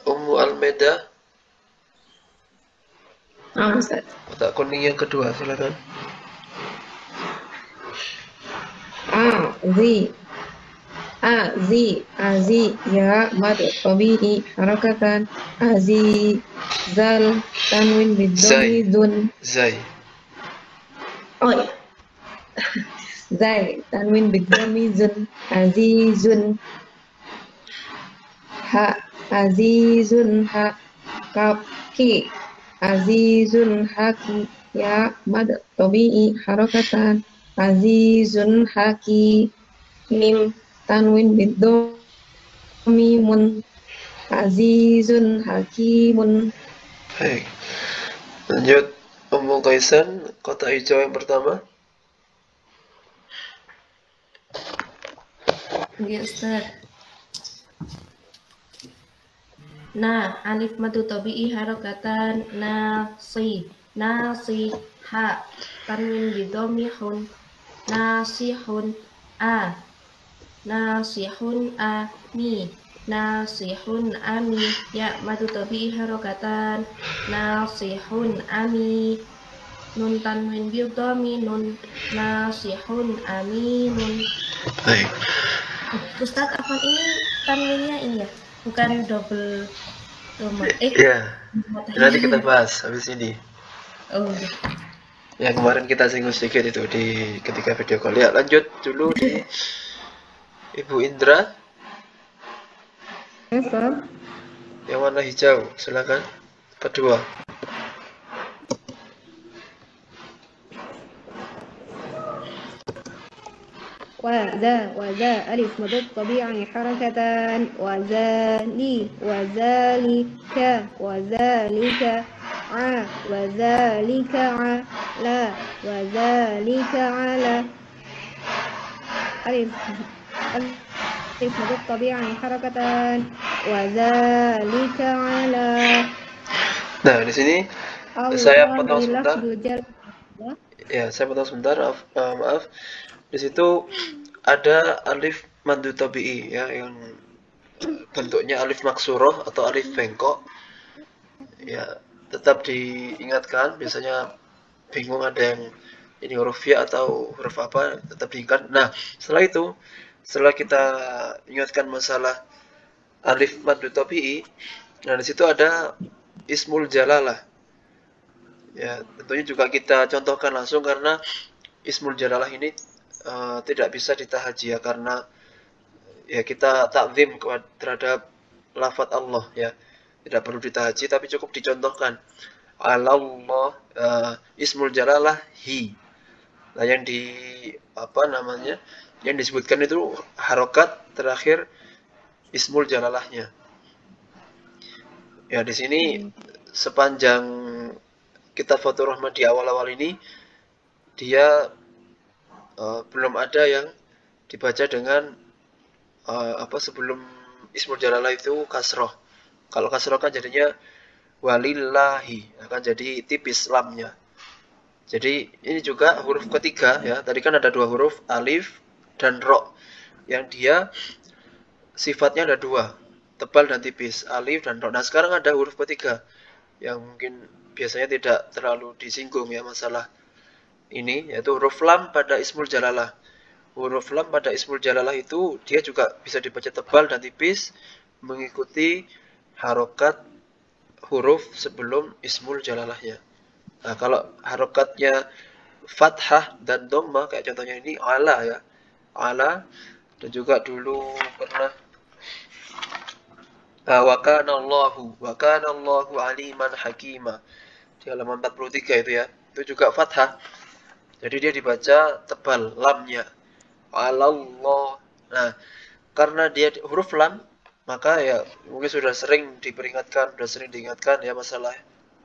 Ummu Almeda.
Ustaz.
Kotak kuning yang kedua, silakan.
Azi, ya mad tabi'i harakatan, zal tanwin bidhammi dun.
Zai.
Oh ya. Zai tanwin bidhammi zun, azizun. Azizun ki, azizun haki, ya mad tabi'i harakatan, azizun haki, mim tanwin bidhammi mun, azizun hakimun.
Baik, lanjut Ummu Qaisan, kotak hijau yang pertama.
Ya, Ustaz. Nah, alif madu tabi'i harokatan, nasi, ha, tanwin bidhomi hun, nasihun, nasihun ami, ya madu tabi'i harokatan, nasihun ami, nun tanwin bidhomi nun, nasihun aminun.
Baik.
Ustaz, apa ini tanwinnya ini ya? Bukan double doma.
Ya, nanti kita bahas habis ini.
Oh.
Yang kemarin kita singgung sedikit itu di ketika video call. Ya, lanjut dulu di Ibu Indra.
Ustaz.
Yang warna hijau, silakan. Kedua.
وذا ألف مضاد طبيعي حركتان وذلك وذلك على وذلك على ألف مضاد طبيعي حركتان وذلك على.
Nah, di sini saya
Allah
potong sebentar.
lafzul jalal.
Ya, saya potong sebentar. Maaf. Di situ ada alif maddu tabi'i ya, yang bentuknya alif maksuroh atau alif bengkok. Ya, tetap diingatkan. Biasanya bingung ada yang ini huruf ya atau huruf apa, tetap diingat. Nah, setelah kita ingatkan masalah alif maddu tabi'i, nah di situ ada ismul jalalah. Ya, tentunya juga kita contohkan langsung karena ismul jalalah ini tidak bisa ditahajia karena ya kita takzim terhadap lafadz Allah ya. Tidak perlu ditahaji tapi cukup dicontohkan. Allah, ismul jalalah hi. Nah, yang yang disebutkan itu harokat terakhir ismul jalalahnya. Ya, di sini sepanjang kitab Fathur Rahman di awal-awal ini dia belum ada yang dibaca dengan sebelum ismul jalalah itu kasroh. Kalau kasroh kan jadinya walillahi, akan jadi tipis lamnya. Jadi ini juga huruf ketiga ya. Tadi kan ada dua huruf alif dan ro, yang dia sifatnya ada dua, tebal dan tipis, alif dan ro. Nah sekarang ada huruf ketiga yang mungkin biasanya tidak terlalu disinggung ya masalah ini, yaitu huruf lam pada ismul jalalah. Huruf lam pada ismul jalalah itu dia juga bisa dibaca tebal dan tipis mengikuti harokat huruf sebelum ismul jalalahnya. Nah, kalau harokatnya fathah dan dhamma kayak contohnya ini ala ya. Ala, dan juga dulu pernah wa kana Allahu aliman hakima. Di halaman 43 itu ya. Itu juga fathah. Jadi dia dibaca tebal lamnya. Allah. Nah, karena dia huruf lam, maka ya mungkin sudah sering diingatkan ya masalah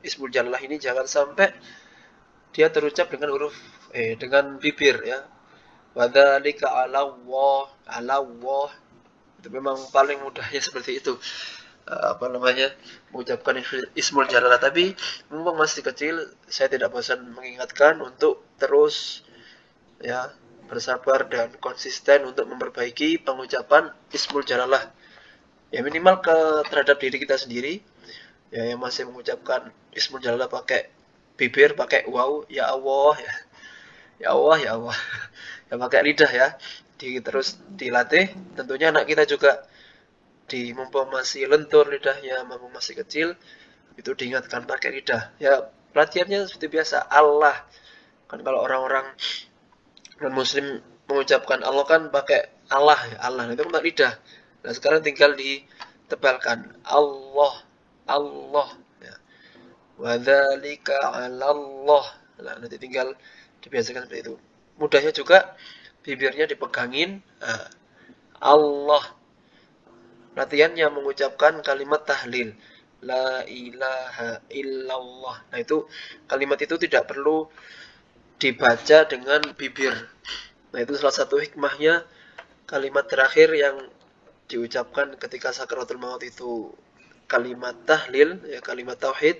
ismul jalalah ini jangan sampai dia terucap dengan huruf dengan bibir ya. Wadzalika ala Allah. Itu memang paling mudahnya seperti itu. Mengucapkan ismul jalalah, tapi mumpung masih kecil saya tidak bosan mengingatkan untuk terus ya bersabar dan konsisten untuk memperbaiki pengucapan ismul jalalah. Ya minimal terhadap diri kita sendiri ya, yang masih mengucapkan ismul jalalah pakai bibir, pakai waw, ya Allah ya. Ya Allah ya Allah. Ya pakai lidah ya. Terus dilatih. Tentunya anak kita juga mumpung masih lentur lidahnya, mumpung masih kecil, itu diingatkan pakai lidah. Ya latihannya seperti biasa, Allah. Kan kalau orang-orang non muslim mengucapkan Allah kan pakai Allah ya, Allah. Itu pakai lidah. Nah sekarang tinggal ditebalkan Allah ya. Wadzalika 'alallah. Nah, nanti tinggal dibiasakan seperti itu. Mudahnya juga bibirnya dipegangin. Allah. Latihannya mengucapkan kalimat tahlil. La ilaha illallah. Nah itu kalimat itu tidak perlu dibaca dengan bibir. Nah itu salah satu hikmahnya kalimat terakhir yang diucapkan ketika sakaratul maut itu kalimat tahlil ya, kalimat tauhid,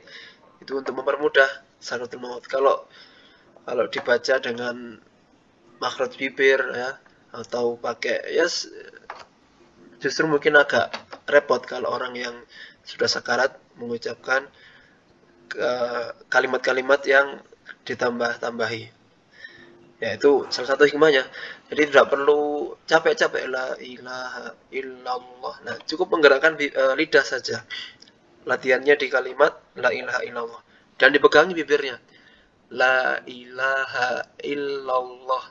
itu untuk mempermudah sakaratul maut. Kalau dibaca dengan makhraj bibir ya atau pakai justru mungkin agak repot kalau orang yang sudah sakarat mengucapkan kalimat-kalimat yang ditambah-tambahi. Ya itu salah satu hikmahnya. Jadi tidak perlu capek-capek la ilaha illallah. Nah, cukup menggerakkan lidah saja. Latihannya di kalimat la ilaha illallah dan dipegangi bibirnya. La ilaha illallah.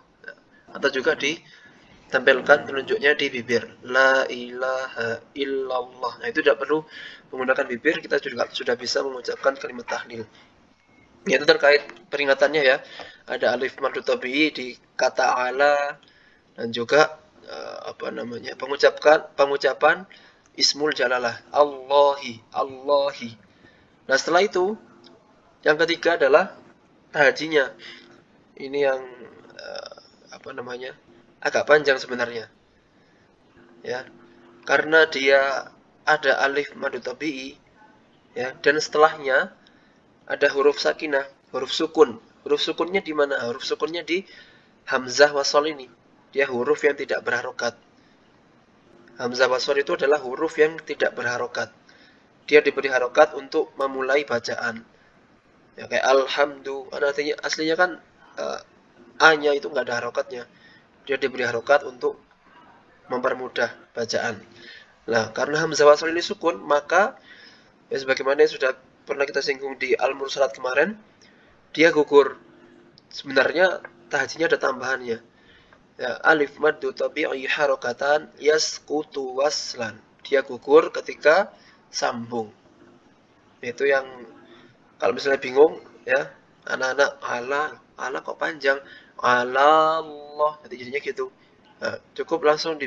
Atau juga ditempelkan telunjuknya di bibir. La ilaha illallah. Nah, itu tidak perlu menggunakan bibir, kita juga sudah bisa mengucapkan kalimat tahlil. Itu terkait peringatannya ya. Ada alif maddu tabi'i di kata ala dan juga pengucapan ismul jalalah Allahi. Nah, setelah itu yang ketiga adalah tahajinya. Ini yang agak panjang sebenarnya. Ya. Karena dia ada alif maddu tabi'i ya, dan setelahnya ada huruf sakinah, huruf sukun. Huruf sukunnya di mana? Huruf sukunnya di hamzah wasol ini. Dia huruf yang tidak berharokat. Hamzah wasol itu adalah huruf yang tidak berharokat. Dia diberi harokat untuk memulai bacaan. Ya, kayak alhamdu. Artinya aslinya kan a-nya itu nggak ada harokatnya. Dia diberi harokat untuk mempermudah bacaan. Nah, karena hamzah wasol ini sukun, maka ya sebagaimana yang sudah pernah kita singgung di Al-Mursalat kemarin, dia gugur. Sebenarnya tahjinya ada tambahannya. Ya, alif maddu tabi'i harokatan yasqutu waslan. Dia gugur ketika sambung. Itu yang kalau misalnya bingung ya, anak-anak ala kok panjang, ala Allah, jadinya gitu. Nah, cukup langsung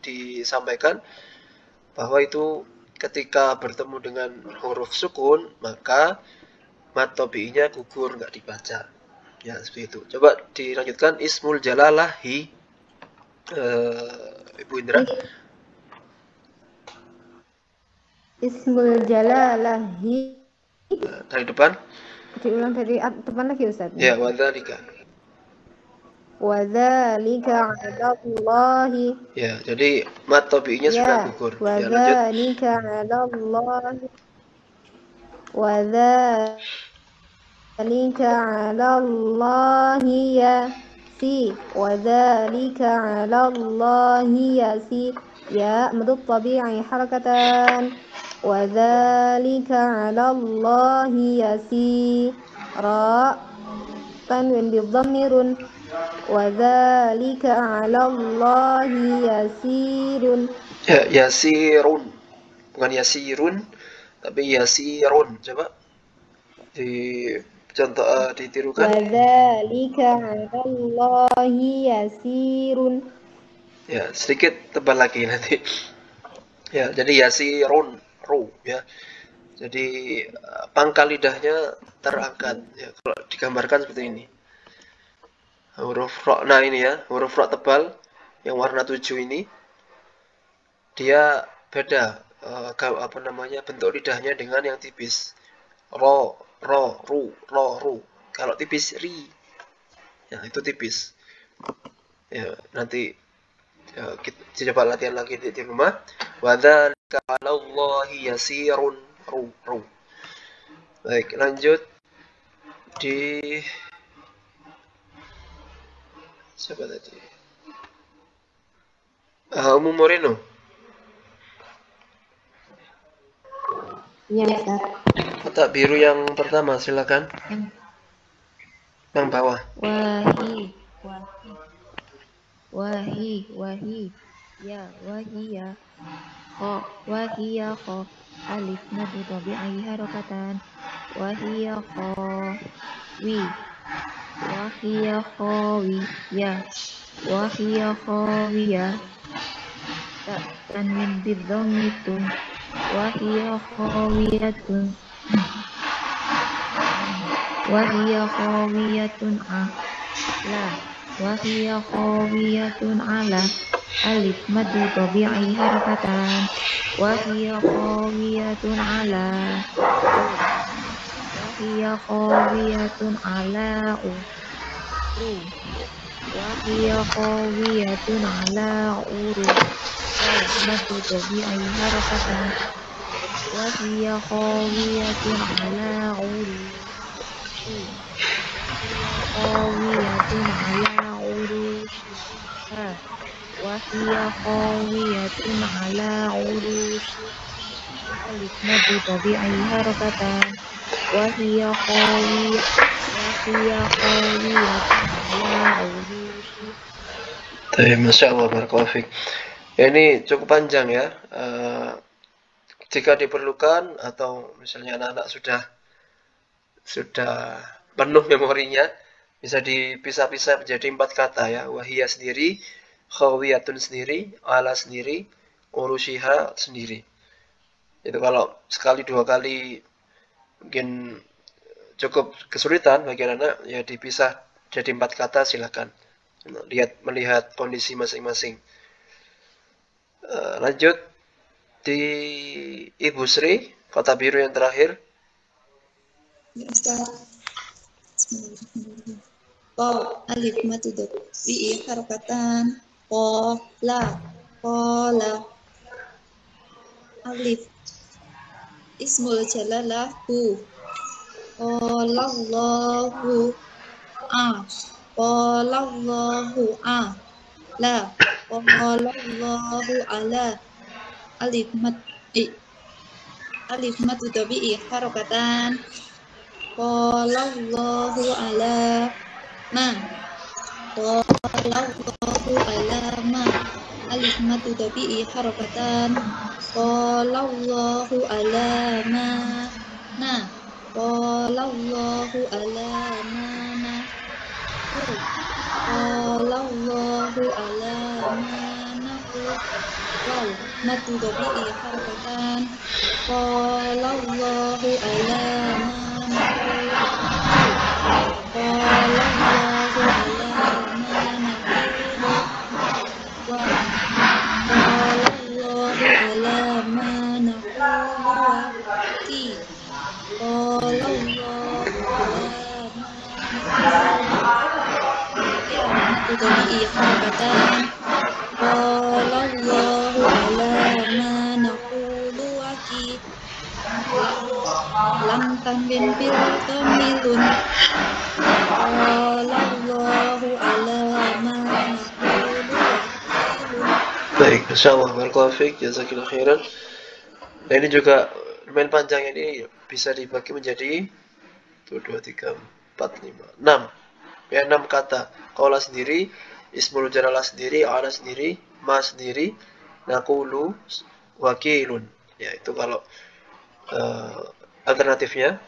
disampaikan bahwa itu ketika bertemu dengan huruf sukun, maka mad tabi'inya gugur, nggak dibaca. Ya, seperti itu. Coba dilanjutkan ismul jalalahi, Ibu Indra.
Ismul jalalahi.
Dari depan.
Diulang dari depan lagi Ustaz.
Ya, wadzalika.
Wadzalika 'alallahi.
Ya, jadi mad tabi'inya sudah gugur. Ya, lanjut.
Wadzalika 'alallahi. Wadzalika 'alallahi yasir. Wadzalika 'alallahi yasir. Ya madud tabi'i harakatan. Wadzalika 'alallahi yasir. Ra tanwin bidhammirun. Wadzalika 'alallahi yasirun.
Ya, yasirun. Bukan yasirun, tapi yasirun. Coba ditirukan.
Wadzalika 'alallahi yasirun.
Ya, sedikit tebal lagi nanti. Ya, jadi yasirun, ru ya. Jadi pangkal lidahnya terangkat ya, kalau digambarkan seperti ini. Huruf ro, nah ini ya, huruf ro tebal yang warna 7 ini dia beda bentuk lidahnya dengan yang tipis. Ro, ru. Kalau tipis ri. Ya, itu tipis. Ya, nanti kita coba latihan lagi di rumah. Wadzalika 'alallahi yasirun, ru. Baik, lanjut di siapa tadi? Umum Moreno.
Ya, Ustaz.
Kotak biru yang pertama, silakan. Yang bawah.
Wahi, ya, wahiya, kho, alif madu tabi'i harakatan, wahiya khawi, wahiya khawiyah, tak tanwin bidhammitun, wahiya khawiyatun Wahiya khawiyatun ala alif madu tabi'i harakatan. Wahiya khawiyatun ala uru alif madu tabi'i harakatan. Wahiya khawiyatun ala uru khawiyatun ala urushiha. Wahiya khawiyatun ala urushi alif madu tabi'i harakatan. Wahiya khawiyatun ala urushi.
Masya Allah, barakallahu fiik. Ini cukup panjang ya. Jika diperlukan atau misalnya anak-anak sudah penuh memorinya, bisa dipisah-pisah menjadi 4 kata ya. Wahiyah sendiri, khawiyatun sendiri, ala sendiri, urushiha sendiri. Itu kalau sekali 2 kali mungkin cukup kesulitan bagi anak, ya dipisah jadi 4 kata, silakan. Melihat kondisi masing-masing. Lanjut di Ibu Sri, kota biru yang terakhir.
Ya Ustaz. Bismillahirrahmanirrahim. Qaw alif madu bi harakatan qala alif ismul jalalah hu qalallahu qalallahu la qalallahu ala alif madu bi harakatan qalallahu ala ma qalallahu ala ma alif madu bi harakatan qalallahu ala ma na qalallahu ala ma na qalallahu ala ma na wal madu bi harakatan qalallahu ala ma na qalallahu ala ma na wa qalallahu ala ma naqulu wakil qalallahu ala ma naqulu harkatan qalallahu ala ma naqulu wakil lam tanwin bil tamilun qalallahu ala ma naqulu wakil.
Baik, insyaallah barakallahu fiik, jazakillahu khairan. Nah, ini juga lumayan panjang, ini bisa dibagi menjadi 1 2 3 4 5 6. Ya, 6 kata. Qala sendiri, ismul jalalah sendiri, ala sendiri, ma sendiri, naqulu, wakilun. Ya, itu kalau alternatifnya.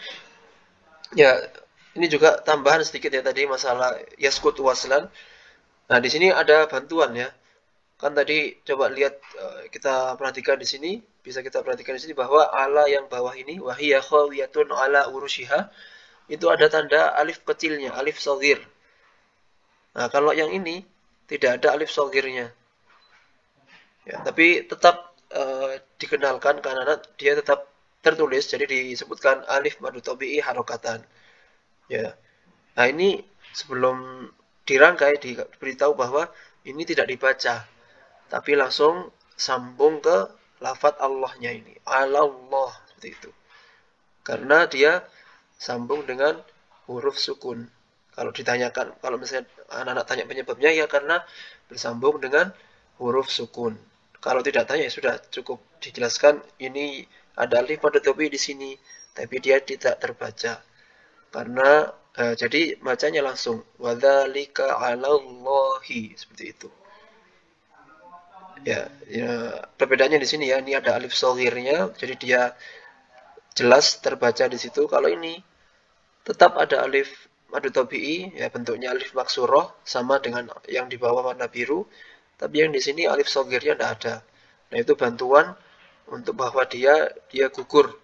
Ya, ini juga tambahan sedikit ya tadi masalah yaskut waslan. Nah, di sini ada bantuan ya. Kan tadi coba lihat, kita perhatikan di sini, bisa kita perhatikan di sini bahwa ala yang bawah ini wahiya khawiyatun ala urushiha, itu ada tanda alif kecilnya, alif shaghir. Nah, kalau yang ini tidak ada alif shaghirnya. Ya, tapi tetap dikenalkan karena dia tetap tertulis, jadi disebutkan alif madu tabi'i harokatan. Ya. Nah, ini sebelum dirangkai diberitahu bahwa ini tidak dibaca, tapi langsung sambung ke lafadz Allahnya ini. Allah, seperti itu. Karena dia sambung dengan huruf sukun. Kalau ditanyakan, kalau misalnya anak-anak tanya penyebabnya, ya karena bersambung dengan huruf sukun. Kalau tidak tanya, ya sudah cukup dijelaskan ini ada alif madu tabi'i di sini, tapi dia tidak terbaca. Karena jadi bacanya langsung wadzalika 'alallahi, seperti itu. Ya, perbedaannya di sini ya, ini ada alif shaghirnya, jadi dia jelas terbaca di situ. Kalau ini tetap ada alif madu tabi'i, ya bentuknya alif maksurah sama dengan yang di bawah warna biru, tapi yang di sini alif shaghirnya tidak ada. Nah, itu bantuan untuk bahwa dia gugur.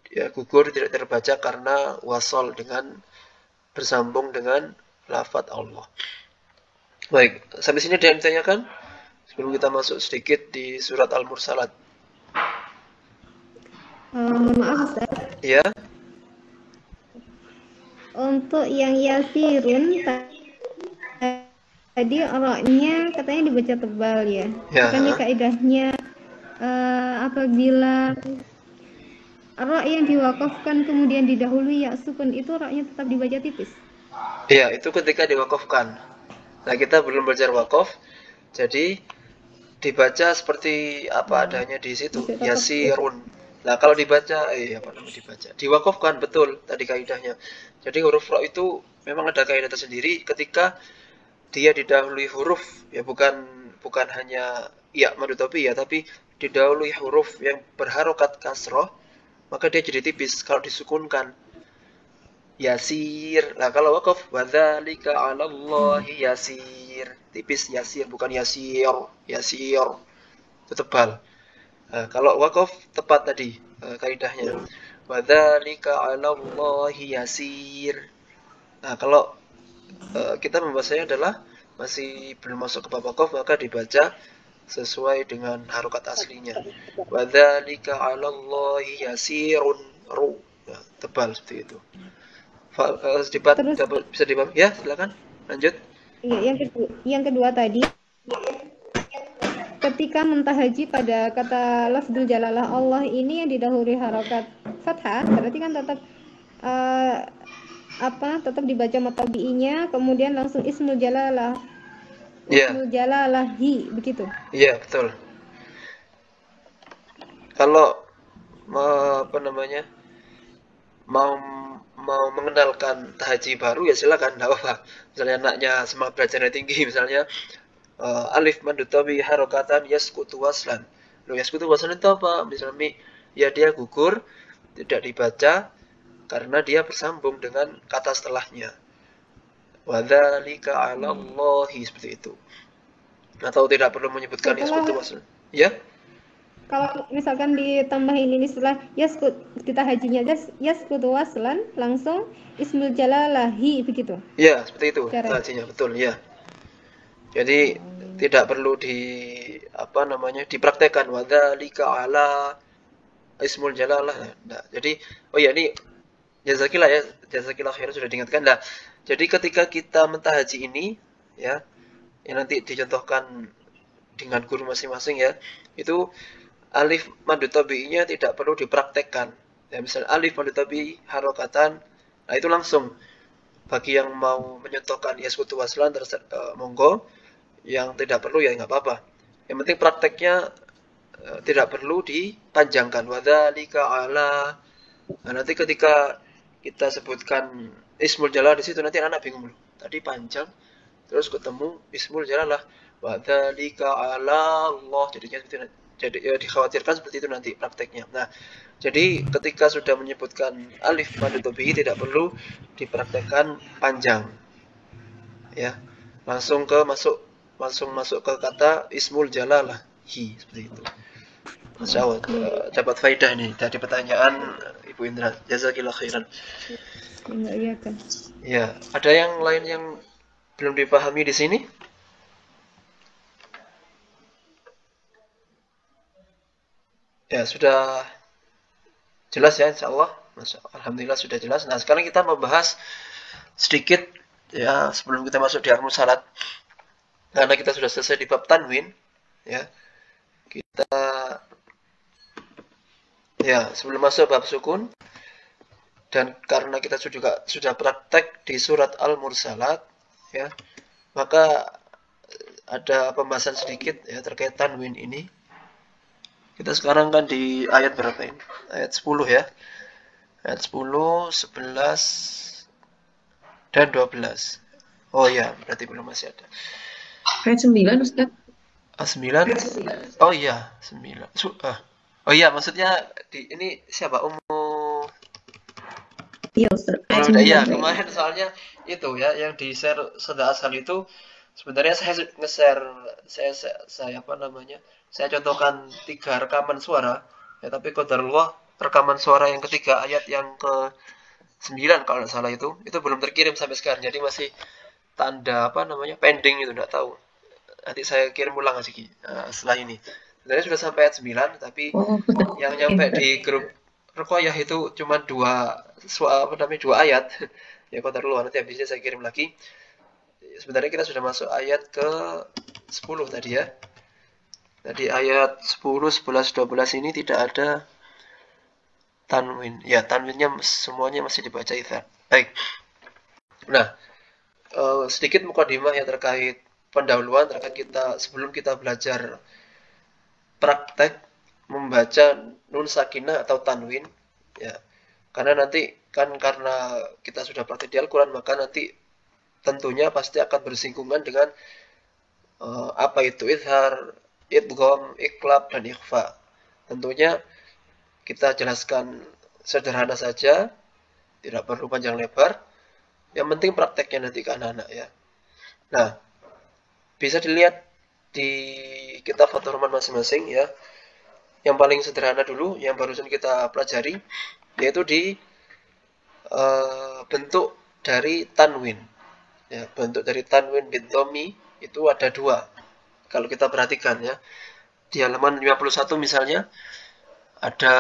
Dia gugur, tidak terbaca karena wasol dengan bersambung dengan lafadz Allah. Baik, sampai sini ada yang ditanyakan? Sebelum kita masuk sedikit di surat Al-Mursalat.
Maaf Ustaz.
Ya.
Untuk yang yasirun tadi roknya katanya dibaca tebal ya.
Ya.
Kan kaidahnya apabila rok yang diwakafkan kemudian didahului ya sukun, itu roknya tetap dibaca tipis.
Iya, itu ketika diwakafkan. Nah, kita belum belajar wakaf, jadi dibaca seperti apa adanya di situ, yasirun. Nah, kalau dibaca, diwakafkan, betul tadi kaidahnya. Jadi huruf ro itu memang ada kaidah tersendiri ketika dia didahului huruf, ya bukan hanya ya madu tabi'i ya, tapi didahului huruf yang berharokat kasroh, maka dia jadi tipis. Kalau disukunkan yasir. Nah, kalau wakaf wadzalika 'alallahi yasir, tipis yasir, bukan yasir. Itu tebal. Nah, kalau wakaf tepat tadi kaidahnya. Wadzalika 'alallahi yasir. Nah, kalau kita membahasnya adalah masih belum masuk ke bab wakaf, maka dibaca sesuai dengan harokat aslinya. Wadzalika 'alallahi yasirun ru. Nah, tebal seperti itu. Bisa dipahami? Ya, silakan. Lanjut.
Ya, yang kedua tadi, ketika muntahaji pada kata lafzul jalalah Allah ini yang didahului harokat fathah, berarti kan tetap tetap dibaca matabi'inya, kemudian langsung ismul jalalah. Ismul jalalahi, begitu.
Iya, betul. Kalau mau mengenalkan tahaji baru ya silakan, enggak apa-apa. Misalnya anaknya semangat belajarnya tinggi, misalnya alif mandutabi harokatan yaskutu waslan. Loh, yaskutu waslan itu apa? Misalnya ya dia gugur, tidak dibaca karena dia bersambung dengan kata setelahnya. Wadzalika 'alallahi, seperti itu. Atau tidak perlu menyebutkan yaskutu waslan. Ya?
Kalau misalkan ditambahin ini setelah kita hajinya yaskutu waslan, langsung ismul jalalahi, begitu.
Ya, seperti itu hajinya, betul ya. Jadi tidak perlu dipraktekkan wadzalika 'ala ismul jalalah. Nah, jadi ini jazakillah khairan sudah diingatkan. Nah, jadi ketika kita mentahaji ini ya, yang nanti dicontohkan dengan guru masing-masing ya, itu alif madu tabi'inya tidak perlu dipraktekkan. Ya, misalnya alif madu tabi'i harokatan, nah itu langsung. Bagi yang mau menyontohkan yaskutu waslan monggo, yang tidak perlu ya nggak apa-apa. Yang penting prakteknya tidak perlu dipanjangkan. Wadzalika 'ala. Nah, nanti ketika kita sebutkan ismul jalalah di situ nanti anak bingung loh. Tadi panjang terus ketemu ismul jalalah. Wadzalika 'ala Allah, jadi dikhawatirkan seperti itu nanti prakteknya. Nah, jadi ketika sudah menyebutkan alif madu tabi'i tidak perlu dipraktekkan panjang. Ya. Langsung masuk ke kata ismul jalalah seperti itu. Masya Allah, dapat faedah ini dari pertanyaan Ibu Indra. Jazakillah khairan.
Iya kan.
Ya, ada yang lain yang belum dipahami di sini? Ya, sudah jelas ya insyaallah. Alhamdulillah sudah jelas. Nah, sekarang kita membahas sedikit ya sebelum kita masuk di al-musalat. Karena kita sudah selesai di bab tanwin ya. Kita sebelum masuk bab sukun dan karena kita juga sudah praktek di surat Al-Mursalat ya, maka ada pembahasan sedikit ya terkait tanwin ini. Kita sekarang kan di ayat berapa ini? Ayat 10 ya. Ayat 10, 11 dan 12. Oh ya, berarti belum masih ada.
Ayat 9 Ustaz.
9. Oh iya, 9. Oh iya, maksudnya ini siapa?
Iya Ustaz.
Iya, kemarin soalnya itu ya yang di-share Sada Asal itu sebenarnya saya nge-share saya contohkan 3 rekaman suara ya, tapi qadarullah rekaman suara yang ketiga ayat yang ke-9 kalau tidak salah itu belum terkirim sampai sekarang. Jadi masih tanda pending itu, enggak tahu. Nanti saya kirim ulang aja setelah ini. Sebenarnya sudah sampai ayat 9 tapi yang nyampe di grup Ruqayyah itu cuma 2 ayat. Ya qadarullah, nanti habisnya saya kirim lagi. Sebenarnya kita sudah masuk ayat ke-10 tadi ya. Tadi ayat 10, 11, 12 ini tidak ada tanwin. Ya, tanwinnya semuanya masih dibaca izhar. Baik. Nah, sedikit mukadimah yang terkait pendahuluan terkait sebelum kita belajar praktek membaca nun sakinah atau tanwin ya. Karena nanti karena kita sudah praktek di Al-Qur'an, maka nanti tentunya pasti akan bersinggungan dengan apa itu izhar, idgham, iqlab, dan ikhfa. Tentunya kita jelaskan sederhana saja, tidak perlu panjang lebar. Yang penting prakteknya nanti ke anak-anak ya. Nah, bisa dilihat di kitab Fathur Rahman masing-masing ya. Yang paling sederhana dulu, yang barusan kita pelajari, yaitu di bentuk dari tanwin. Ya, bentuk dari tanwin bidhomi itu ada 2. Kalau kita perhatikan ya, di halaman 51 misalnya, ada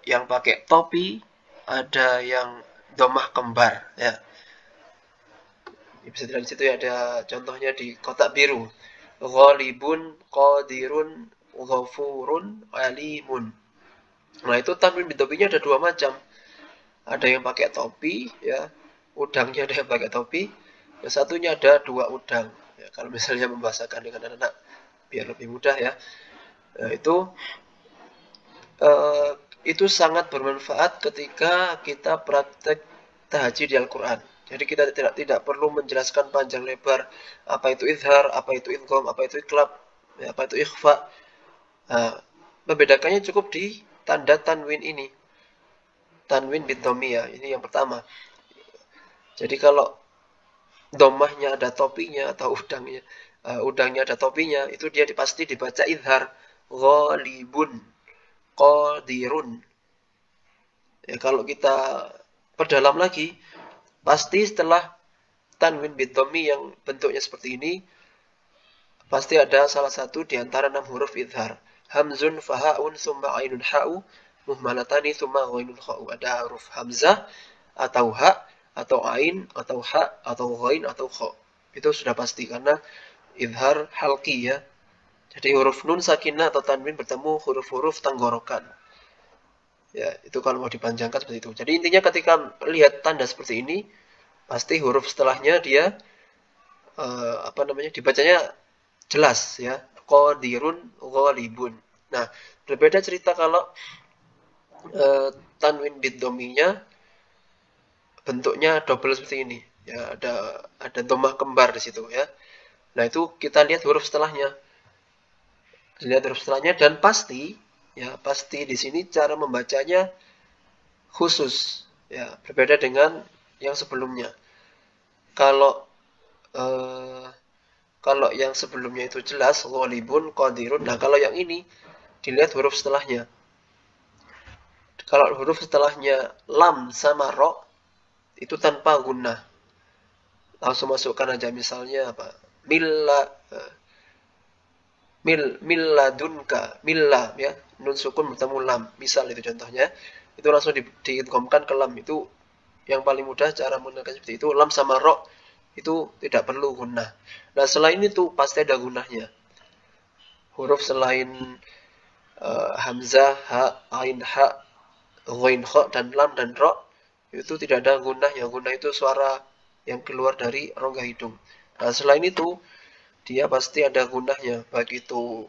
yang pakai topi, ada yang domah kembar, ya. Bisa dilihat di situ ya, ada contohnya di kotak biru. Ghalibun, qadirun, ghafurun, alimun. Nah, itu tanwin bidhominya ada dua macam. Ada yang pakai topi, ya. Udangnya ada yang pakai topi. Yang satunya ada dua udang. Ya, kalau misalnya membahasakan dengan anak-anak biar lebih mudah ya. Nah, itu sangat bermanfaat ketika kita praktek tahajud di Al-Quran. Jadi kita tidak perlu menjelaskan panjang lebar apa itu izhar, apa itu idgham, apa itu iqlab, ya, apa itu ikhfa. Nah, membedakannya cukup di tanda tanwin ini. Tanwin bidhomi ya, ini yang pertama. Jadi kalau domahnya ada topinya atau udangnya ada topinya, itu dia pasti dibaca izhar. Ghalibun, qadirun. Ya, kalau kita perdalam lagi, pasti setelah tanwin bidhomi yang bentuknya seperti ini, pasti ada salah satu di antara 6 huruf izhar. Hamzun, fahaun, summa ainun ha'u, muhmalatani, summa ghainun kha'u. Ada huruf hamzah, atau ha, atau ain, atau ha, atau ghain, atau kha. Itu sudah pasti, karena izhar halqi ya. Jadi huruf nun sakinah atau tanwin bertemu huruf-huruf tenggorokan. Ya, itu kalau mau dipanjangkan seperti itu. Jadi intinya ketika lihat tanda seperti ini, pasti huruf setelahnya dia dibacanya jelas ya. Qadirun, ghalibun. Nah, berbeda cerita kalau tanwin bidhominya bentuknya double seperti ini. Ya, ada domah kembar di situ ya. Nah, itu kita lihat huruf setelahnya. Lihat huruf setelahnya dan pasti di sini cara membacanya khusus ya, berbeda dengan yang sebelumnya. Kalau yang sebelumnya itu jelas ghalibun, qadirun. Nah, kalau yang ini dilihat huruf setelahnya. Kalau huruf setelahnya lam sama ro itu tanpa gunnah. Langsung masukkan aja misalnya apa? Milladunka, milla ya, nun sukun bertemu lam. Misal itu contohnya. Itu langsung diidghamkan ke lam. Itu yang paling mudah cara menggunakan seperti itu. Lam sama ro itu tidak perlu gunnah. Nah, selain itu pasti ada gunnahnya. Huruf selain hamzah, ha, ain, ha, ghain, kha dan lam dan ro itu tidak ada gunnahnya. Gunnah itu suara yang keluar dari rongga hidung. Nah, selain itu dia pasti ada gunnahnya, baik itu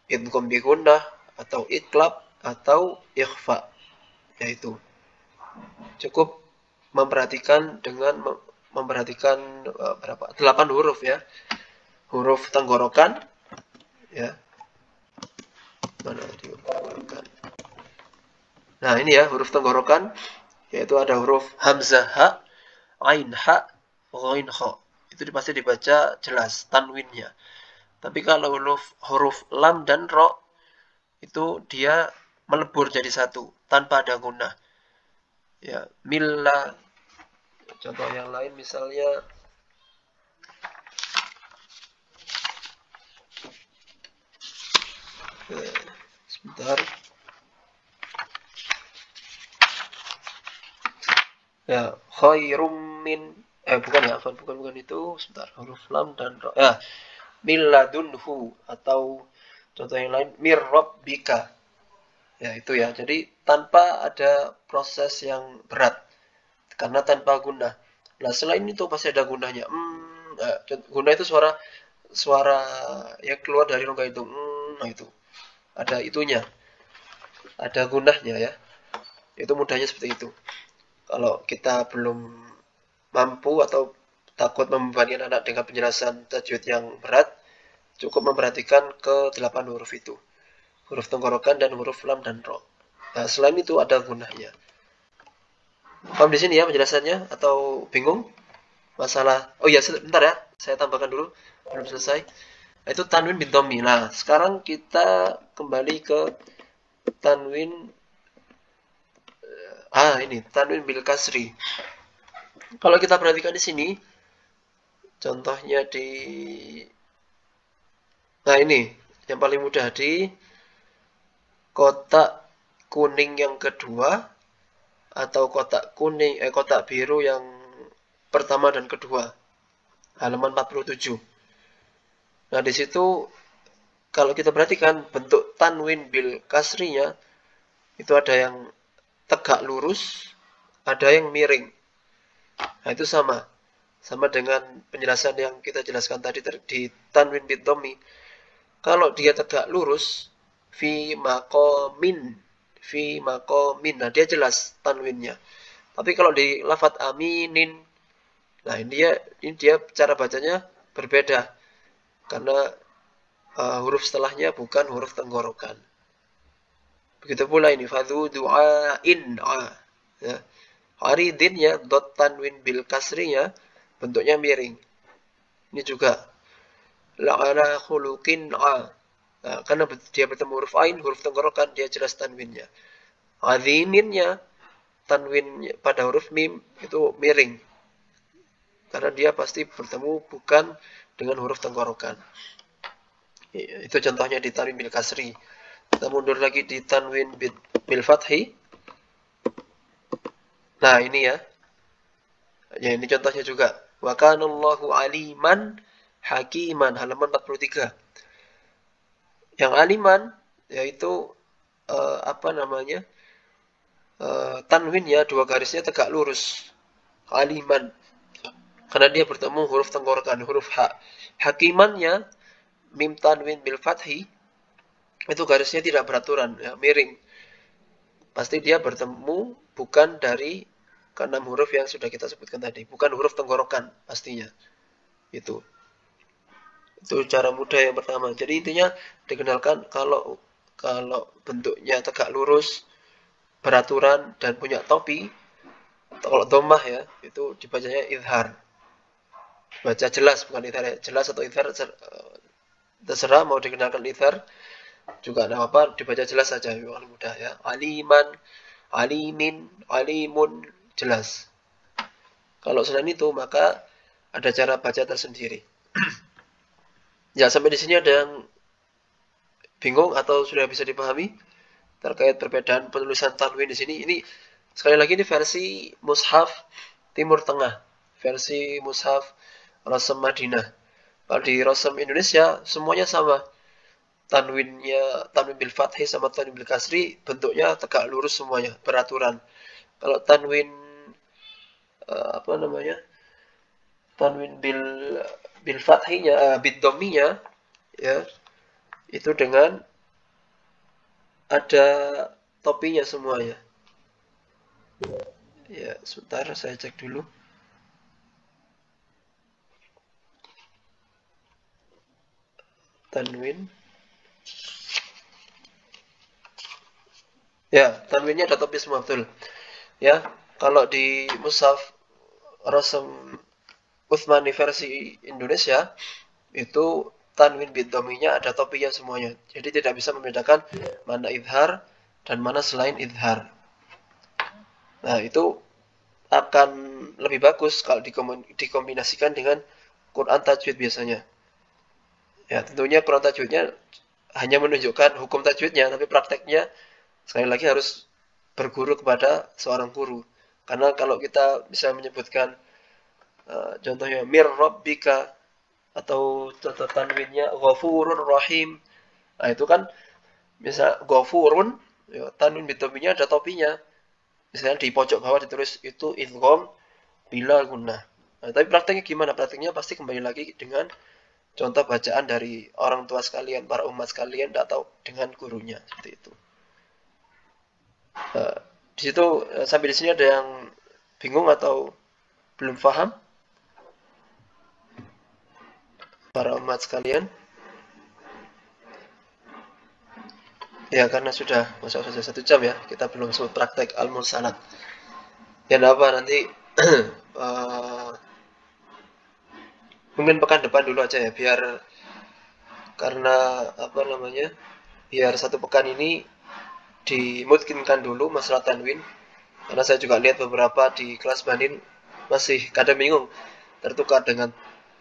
idgham bi gunnah atau iqlab atau ikhfa. Yaitu cukup memperhatikan berapa? 8 huruf ya. Huruf tenggorokan ya. Mana tenggorokan? Nah, ini ya huruf tenggorokan, yaitu ada huruf hamzah ha, ain ha, ghain kha. Itu pasti dibaca jelas tanwinnya. Tapi kalau huruf lam dan ro itu dia melebur jadi satu tanpa ada gunnah. Ya, milla. Contoh yang lain misalnya sebentar. Ya, khairum min bukan itu, sebentar. Huruf lam dan ro. Ya, milladunhu atau contoh yang lain mir rabbika. Ya, itu ya. Jadi tanpa ada proses yang berat. Karena tanpa gunnah. Nah, selain itu pasti ada gunnahnya. Gunnah itu suara yang keluar dari rongga hidung. Nah, itu. Ada itunya. Ada gunnahnya ya. Itu mudahnya seperti itu. Kalau kita belum mampu atau takut membebani anak dengan penjelasan tajwid yang berat, cukup memperhatikan ke 8 huruf itu. Huruf tenggorokan dan huruf lam dan ro. Nah, selain itu ada gunnahnya. Paham di sini ya penjelasannya atau bingung? Masalah. Oh iya, sebentar ya. Saya tambahkan dulu, belum selesai. Itu tanwin bidhomi. Nah, sekarang kita kembali ke tanwin ini tanwin bil kasri. Kalau kita perhatikan di sini, contohnya ini yang paling mudah di kotak kuning yang kedua, atau kotak kuning, kotak biru yang pertama dan kedua, halaman 47. Nah, di situ kalau kita perhatikan bentuk tanwin bil kasrinya itu ada yang tegak lurus, ada yang miring. Nah, itu sama dengan penjelasan yang kita jelaskan tadi di tanwin bid dhammi. Kalau dia tegak lurus, fi maqamin. Nah, dia jelas tanwinnya. Tapi kalau di lafadz aminin, nah ini dia cara bacanya berbeda. Karena huruf setelahnya bukan huruf tenggorokan. Begitu pula ini fadhu du'ain. Ya. Aridin ya, dot tanwin bil kasrinya bentuknya miring. Ini juga la'ala khuluqin a. Nah, karena dia bertemu huruf ain, huruf tenggorokan, dia jelas tanwinnya. Aziminnya, tanwin pada huruf mim itu miring. Karena dia pasti bertemu bukan dengan huruf tenggorokan. Itu contohnya di tanwin bil kasri. Kita mundur lagi di tanwin bil fathi. Nah, ini ya. Ya, ini contohnya juga. Wa kanallahu aliman hakiman, halaman 43. Yang aliman yaitu tanwinnya dua garisnya tegak lurus. Aliman. Karena dia bertemu huruf tenggorokan, huruf ha. Hakimannya mim tanwin bil fathi itu garisnya tidak beraturan, ya, miring. Pasti dia bertemu bukan dari keenam huruf yang sudah kita sebutkan tadi, bukan huruf tenggorokan pastinya. Itu cara mudah yang pertama. Jadi intinya dikenalkan kalau bentuknya tegak lurus, beraturan dan punya topi. Kalau dhammah ya, itu dibacanya izhar. Baca jelas bukan izhar ya. Jelas atau izhar terserah, mau dikenalkan izhar juga enggak apa-apa, dibaca jelas saja, yang mudah ya. Aliman, alimin, alimun, jelas. Kalau selain itu maka ada cara baca tersendiri. Ya, sampai di sini ada yang bingung atau sudah bisa dipahami terkait perbedaan penulisan tanwin di sini? Ini sekali lagi ini versi mushaf Timur Tengah, versi mushaf Rasam Madinah. Kalau di Rasam Indonesia semuanya sama. Tanwin bil fathi sama tanwin bil kasri bentuknya tegak lurus semuanya, beraturan. Kalau tanwin tanwin bil fathinya, bid dhamminya ya, itu dengan ada topinya semuanya. Ya, sebentar saya cek dulu. Tanwin. Ya, tanwinnya ada topi semua, betul. Ya, kalau di mushaf Rasam Utsmani versi Indonesia itu tanwin bid dhamminya ada topinya semuanya. Jadi tidak bisa membedakan mana izhar dan mana selain izhar. Nah, itu akan lebih bagus kalau dikombinasikan dengan Quran tajwid biasanya. Ya, tentunya Quran tajwidnya hanya menunjukkan hukum tajwidnya, tapi prakteknya sekali lagi harus berguru kepada seorang guru. Karena kalau kita bisa menyebutkan contohnya mir rabbika atau contoh tanwinnya ghafurur rahim. Nah, itu kan misal ghafurun, ya, tanwin bidhamminya ada topinya. Misalnya di pojok bawah ditulis itu idgham bila gunnah. Nah, tapi prakteknya gimana? Prakteknya pasti kembali lagi dengan contoh bacaan dari orang tua sekalian, para umat sekalian, atau dengan gurunya, seperti itu. Di situ sampai di sini ada yang bingung atau belum paham? Para umat sekalian. Ya, karena sudah masuk saja 1 jam ya, kita belum sempat praktek al-mursalat. Ya, enggak apa, nanti mungkin pekan depan dulu aja ya, biar biar 1 pekan ini dimungkinkan dulu masalah tanwin. Karena saya juga lihat beberapa di kelas Banin masih kadang bingung tertukar dengan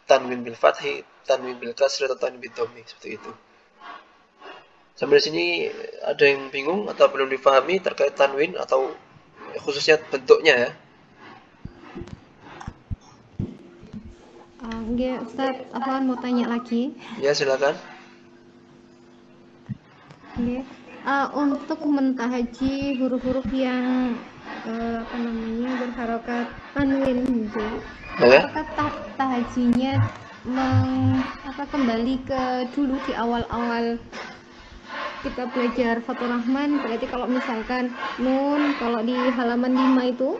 tanwin bil fathi, tanwin bil kasri atau tanwin bil dhammi, seperti itu. Sampai di sini ada yang bingung atau belum dipahami terkait tanwin atau khususnya bentuknya ya.
Nggih, Ustaz, Afwan mau tanya lagi.
Ya, silakan.
Nggih. Untuk mentahaji huruf-huruf yang berharokat tanwin gitu.
Ya.
Apakah tahajinya kembali ke dulu di awal-awal kita belajar Fathur Rahman, berarti kalau misalkan nun, kalau di halaman 5 itu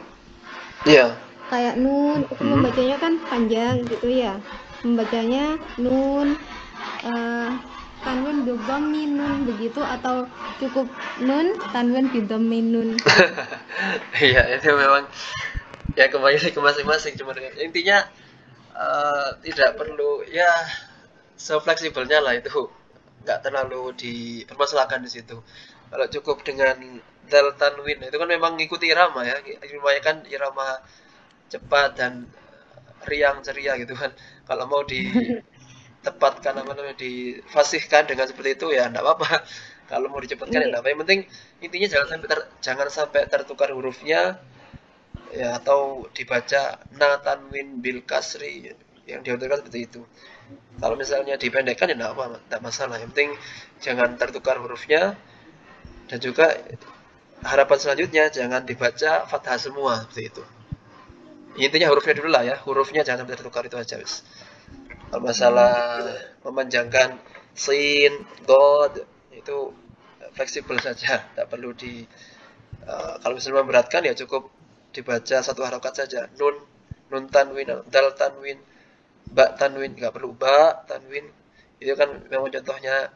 Iya.
kayak nun itu membacanya kan panjang gitu ya, membacanya nun tanwin bidhammin nun begitu, atau cukup nun tanwin bidhammin nun?
Iya, itu memang ya kembali ke masing-masing, cuman intinya tidak perlu ya sefleksibelnya lah, itu nggak terlalu dipermasalahkan di situ. Kalau cukup dengan dal tanwin itu kan memang ngikuti irama ya, irama kan irama cepat dan riang ceria gitu kan. Kalau mau ditepatkan difasihkan dengan seperti itu ya enggak apa-apa. Kalau mau dicepatkan ya enggak apa. Yang penting intinya jangan sampai tertukar hurufnya ya, atau dibaca na tanwin bil kasri yang diaturkan seperti itu. Kalau misalnya dipendekkan ya enggak apa, enggak masalah. Yang penting jangan tertukar hurufnya, dan juga harapan selanjutnya jangan dibaca fathah semua seperti itu. Intinya hurufnya dulu lah ya, hurufnya jangan sampai tertukar, itu aja wis. Kalau masalah memanjangkan sin, dod itu fleksibel saja, tidak perlu kalau misalnya memberatkan ya cukup dibaca satu harokat saja. Nun tanwin, dal tanwin, ba tanwin, nggak perlu ba tanwin. Itu kan memang contohnya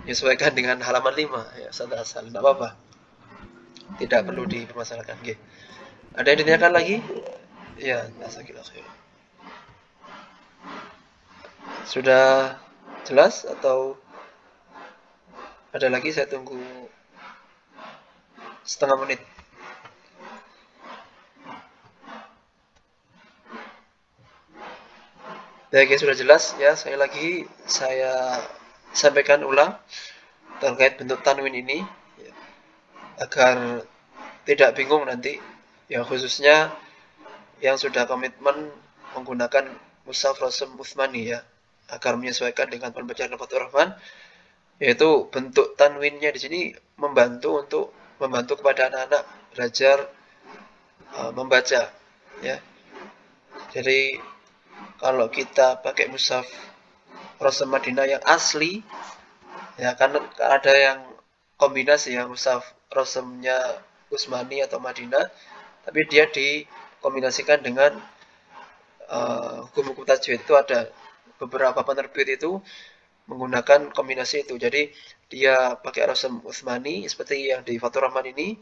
menyesuaikan dengan halaman 5 ya, asal enggak apa-apa. Tidak perlu dipermasalahkan. Oke. Ada yang ditanyakan lagi? Ya, jazakallahu khair. Sudah jelas atau ada lagi? Saya tunggu setengah menit. Oke, sudah jelas ya. Saya sampaikan ulang terkait bentuk tanwin ini ya, agar tidak bingung nanti ya, khususnya yang sudah komitmen menggunakan mushaf Rasm Utsmani ya, agar menyesuaikan dengan pembacaan Fathur Rahman, yaitu bentuk tanwinnya di sini membantu kepada anak-anak belajar membaca ya. Jadi kalau kita pakai mushaf Rasm Madinah yang asli ya, kan ada yang kombinasi ya, mushaf Rasmnya Utsmani atau Madinah, tapi dia dikombinasikan dengan hukum-hukum tajwid. Itu ada beberapa penerbit itu menggunakan kombinasi itu. Jadi dia pakai Rasm Utsmani seperti yang di Fathur Rahman ini,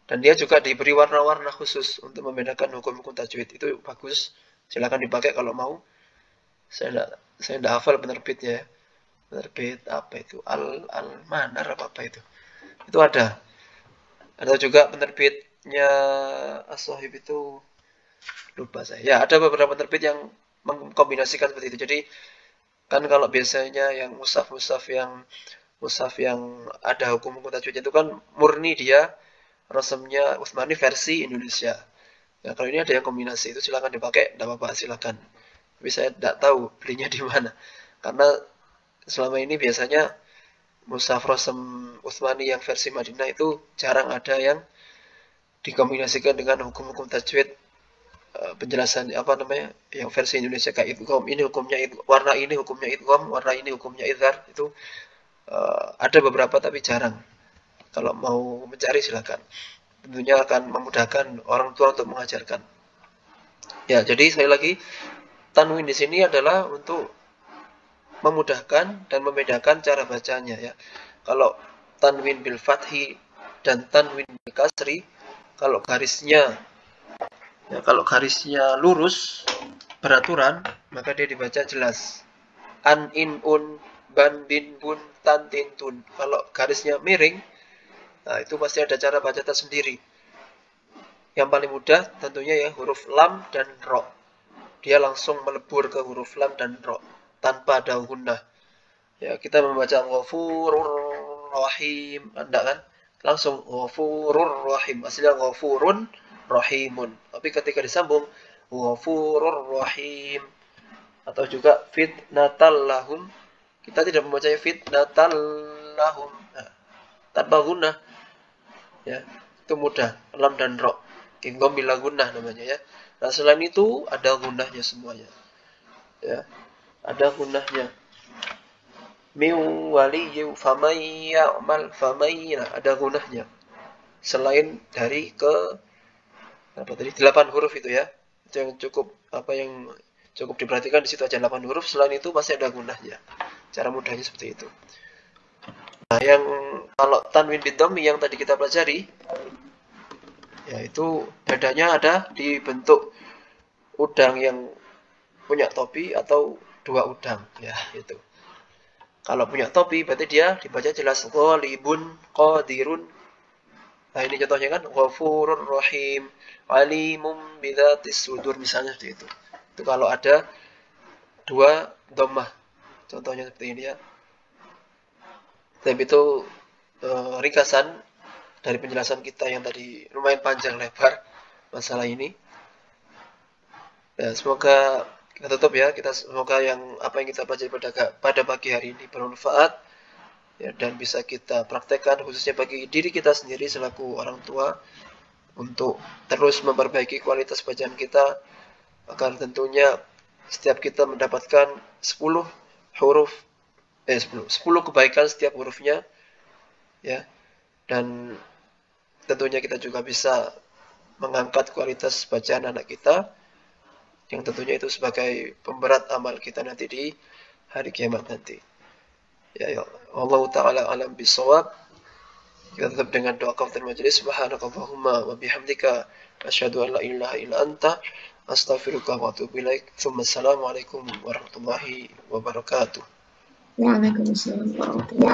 dan dia juga diberi warna-warna khusus untuk membedakan hukum-hukum tajwid. Itu bagus, silakan dipakai kalau mau. Saya enggak hafal penerbitnya. Penerbit apa itu? Al-Manar apa itu? Itu ada. Ada juga penerbitnya As-Sohib itu, lupa saya. Ya, ada beberapa penerbit yang mengkombinasikan seperti itu. Jadi kan kalau biasanya yang mushaf yang ada hukum-hukum tajwid itu kan murni dia rasmnya Utsmani versi Indonesia. Ya, kalau ini ada yang kombinasi, itu silakan dipakai, enggak apa-apa, silakan. Tapi saya tidak tahu belinya di mana. Karena selama ini biasanya mushaf Rasm Utsmani yang versi Madinah itu jarang ada yang dikombinasikan dengan hukum-hukum tajwid, penjelasan yang versi Indonesia kayak idgham, ini hukumnya warna ini hukumnya idgham, warna ini hukumnya idhar. Itu ada beberapa tapi jarang. Kalau mau mencari silakan. Tentunya akan memudahkan orang tua untuk mengajarkan. Ya, jadi sekali lagi tanwin di sini adalah untuk memudahkan dan membedakan cara bacanya ya. Kalau tanwin bil fathi dan tanwin bil kasri, kalau garisnya lurus beraturan, maka dia dibaca jelas. An, in, un, ban, bin, bun, tan, tin, tun. Kalau garisnya miring, nah itu pasti ada cara baca tersendiri. Yang paling mudah tentunya ya huruf lam dan ro. Dia langsung melebur ke huruf lam dan ro tanpa ada gunnah. Ya, kita membaca Ghafurur Rahim, enggak kan? langsung ghafurur rahim. Aslinya ghafurun rahimun. Tapi ketika disambung ghafurur rahim atau juga fitnatal lahum, kita tidak membacanya fitnatal lahum. Nah, tanpa gunnah. Ya, itu mudah. Lam dan ro. Ingom bila gunnah namanya ya. Nah, selain itu ada gunnahnya semuanya. Ya. Ada gunnahnya. Min waliyyu famay ya'mal famayna, ada gunnahnya. Selain dari apa tadi 8 huruf itu ya. Itu yang cukup diperhatikan di situ aja 8 huruf, selain itu masih ada gunnahnya. Cara mudahnya seperti itu. Nah, yang kalau tanwin bidhammi yang tadi kita pelajari, yaitu bedanya ada di bentuk udang yang punya topi atau dua udang, ya itu. Kalau punya topi berarti dia dibaca jelas ghalibun, qadirun. Nah, ini contohnya kan ghafurur rahim, alimum bidzatis sudur misalnya seperti itu. Itu kalau ada dua dhammah. Contohnya seperti ini ya. Tapi itu ringkasan dari penjelasan kita yang tadi lumayan panjang lebar masalah ini. Ya, semoga kita tutup ya. Semoga apa yang kita pelajari pada pagi hari ini bermanfaat ya, dan bisa kita praktekkan khususnya bagi diri kita sendiri selaku orang tua untuk terus memperbaiki kualitas bacaan kita agar tentunya setiap kita mendapatkan 10 kebaikan setiap hurufnya ya, dan tentunya kita juga bisa mengangkat kualitas bacaan anak kita yang tentunya itu sebagai pemberat amal kita nanti di hari kiamat nanti. Ya, Allah Ta'ala alam bisawab. Kita tutup dengan doa kafatul majlis. Subhanakallahumma wa bihamdika asyhadu an la ilaha illa anta astaghfiruka wa atubu ilaik. Assalamualaikum warahmatullahi wabarakatuh.
Waalaikumsalam warahmatullahi wabarakatuh.